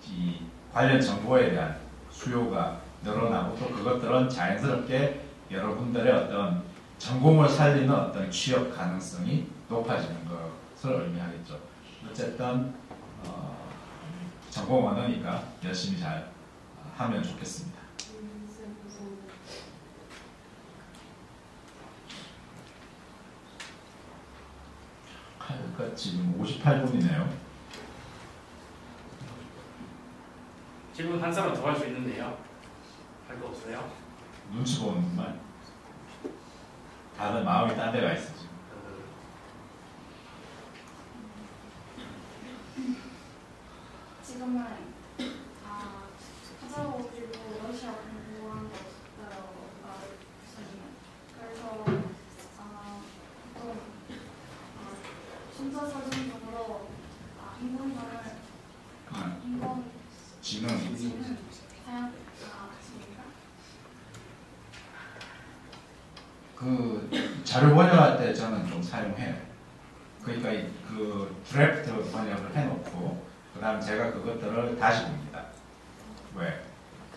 이 관련 정보에 대한 수요가 늘어나고 또 그것들은 자연스럽게 여러분들의 어떤 전공을 살리는 어떤 취업 가능성이 높아지는 것을 의미하겠죠. 어쨌든 전공 언어니까 열심히 잘 하면 좋겠습니다. 그러니까 지금 58분이네요. 질문 한 사람 더 할 수 있는데요. 할 거 없어요? 눈치 보는 말. 다들 마음이 딴 데가 있어 지금. 지금은 찾아오시고 러시아 공부한 거 없다고 말했어요. 그래서 보통 순서 사전적으로 인공지능을 사용하십니까? 그 자료 번역할 때 저는 좀 사용해요. 그러니까 그 드래프트 번역을 해놓고 그 다음 제가 그것들을 다시 봅니다. 왜?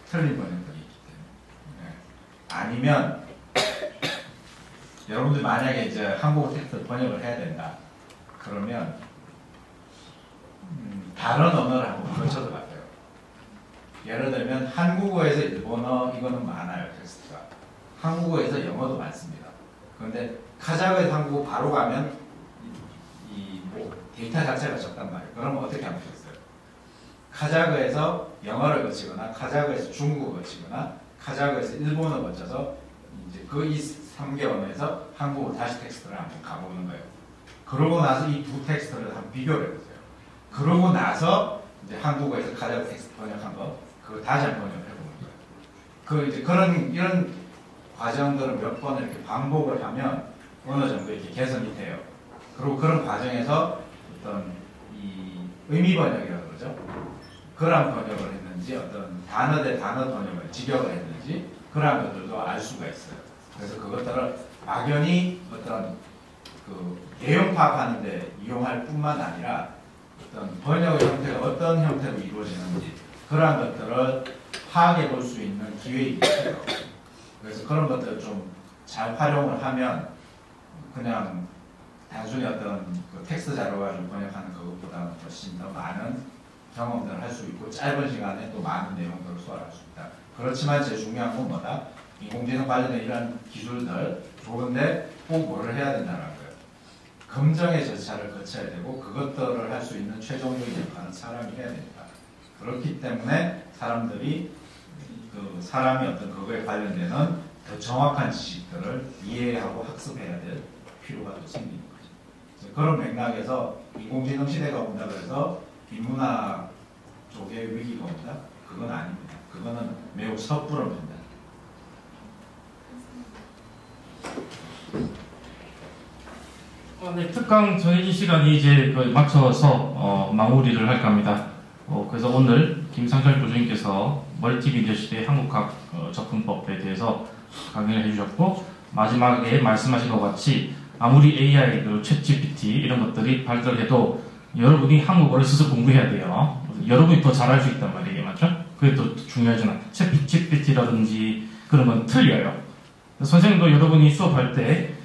틀린 번역들이 있기 때문에. 아니면 여러분들 만약에 이제 한국어 텍스트 번역을 해야 된다. 그러면 다른 언어를 한번 거쳐서 가요. 예를 들면 한국어에서 일본어 이거는 많아요. 텍스트가. 한국어에서 영어도 많습니다. 그런데 카자흐에서 한국어 바로 가면 뭐 데이터 자체가 적단 말이에요. 그러면 어떻게 하면 되겠어요? 카자흐에서 영어를 거치거나 카자흐에서 중국어 거치거나 카자흐에서 일본어 거쳐서 이제 그 이 3개 언어에서 한국어 다시 텍스트를 한번 가보는 거예요. 그러고 나서 이 두 텍스트를 한번 비교를 해보세요. 그러고 나서 이제 한국어에서 카자흐 텍스트 번역한 거 그거 다시 한번 번역을 해보는 거예요. 그 이제 이런 과정들을 몇 번 이렇게 반복을 하면 어느 정도 이렇게 개선이 돼요. 그리고 그런 과정에서 어떤 이 의미 번역이라고 그러죠. 그런 번역을 했는지 어떤 단어 대 단어 번역을 직역을 했는지 그런 것들도 알 수가 있어요. 그래서 그것들을 막연히 어떤 그 내용 파악하는 데 이용할 뿐만 아니라 어떤 번역의 형태가 어떤 형태로 이루어지는지 그런 것들을 파악해 볼 수 있는 기회이기 때문에 그래서 그런 것들을 좀 잘 활용을 하면 그냥 단순히 어떤 그 텍스트 자료 가지고 번역하는 것보다는 훨씬 더 많은 경험들을 할 수 있고 짧은 시간에 또 많은 내용들을 소화할 수 있다. 그렇지만 제일 중요한 건 뭐다? 인공지능 관련된 이런 기술들 좋은데 꼭 뭐를 해야 된다는 거예요. 검증의 절차를 거쳐야 되고 그것들을 할 수 있는 최종적인 역할은 사람이 해야 됩니다. 그렇기 때문에 사람들이 그 사람이 어떤 그거에 관련되는 더 정확한 지식들을 이해하고 학습해야 될 필요가 또 생기는 거죠. 그런 맥락에서 인공지능 시대가 온다 그래서 인문학 쪽에 위기가 온다? 그건 아닙니다. 그거는 매우 섣부릅니다. 네, 특강 전해진 시간이 이제 맞춰서 마무리를 할까 합니다. 그래서 오늘 김상철 교수님께서 멀티미디어 시대 한국학 접근법에 대해서 강의를 해주셨고, 마지막에 말씀하신 것 같이 아무리 AI, 그리고 챗GPT 이런 것들이 발달해도 여러분이 한국어를 스스로 공부해야 돼요. 여러분이 더 잘할 수 있단 말이에요, 맞죠? 그게 더 중요하잖아. 챗GPT라든지 그런 건 틀려요. 선생님도 여러분이 수업할 때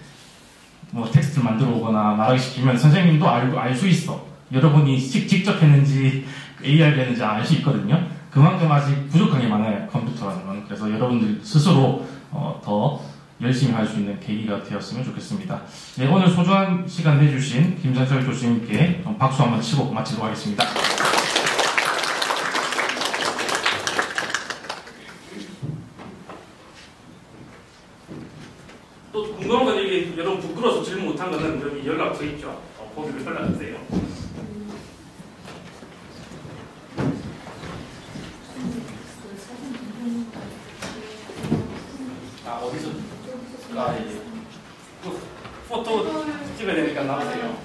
뭐 텍스트를 만들어 오거나 말하기 시키면 선생님도 알 수 있어. 여러분이 직접 했는지 AI를 했는지 알 수 있거든요. 그만큼 아직 부족한 게 많아요, 컴퓨터라는 건. 그래서 여러분들 스스로 더 열심히 할 수 있는 계기가 되었으면 좋겠습니다. 네, 오늘 소중한 시간 내주신 김상철 교수님께 박수 한번 치고 마치도록 하겠습니다. 또 궁금한 건 이게 여러분 부끄러워서 질문 못한 거는 여기 연락처 있죠. 거기로 연락주세요. 어디서? 이제 포토 찍어야 되니까 나오세요.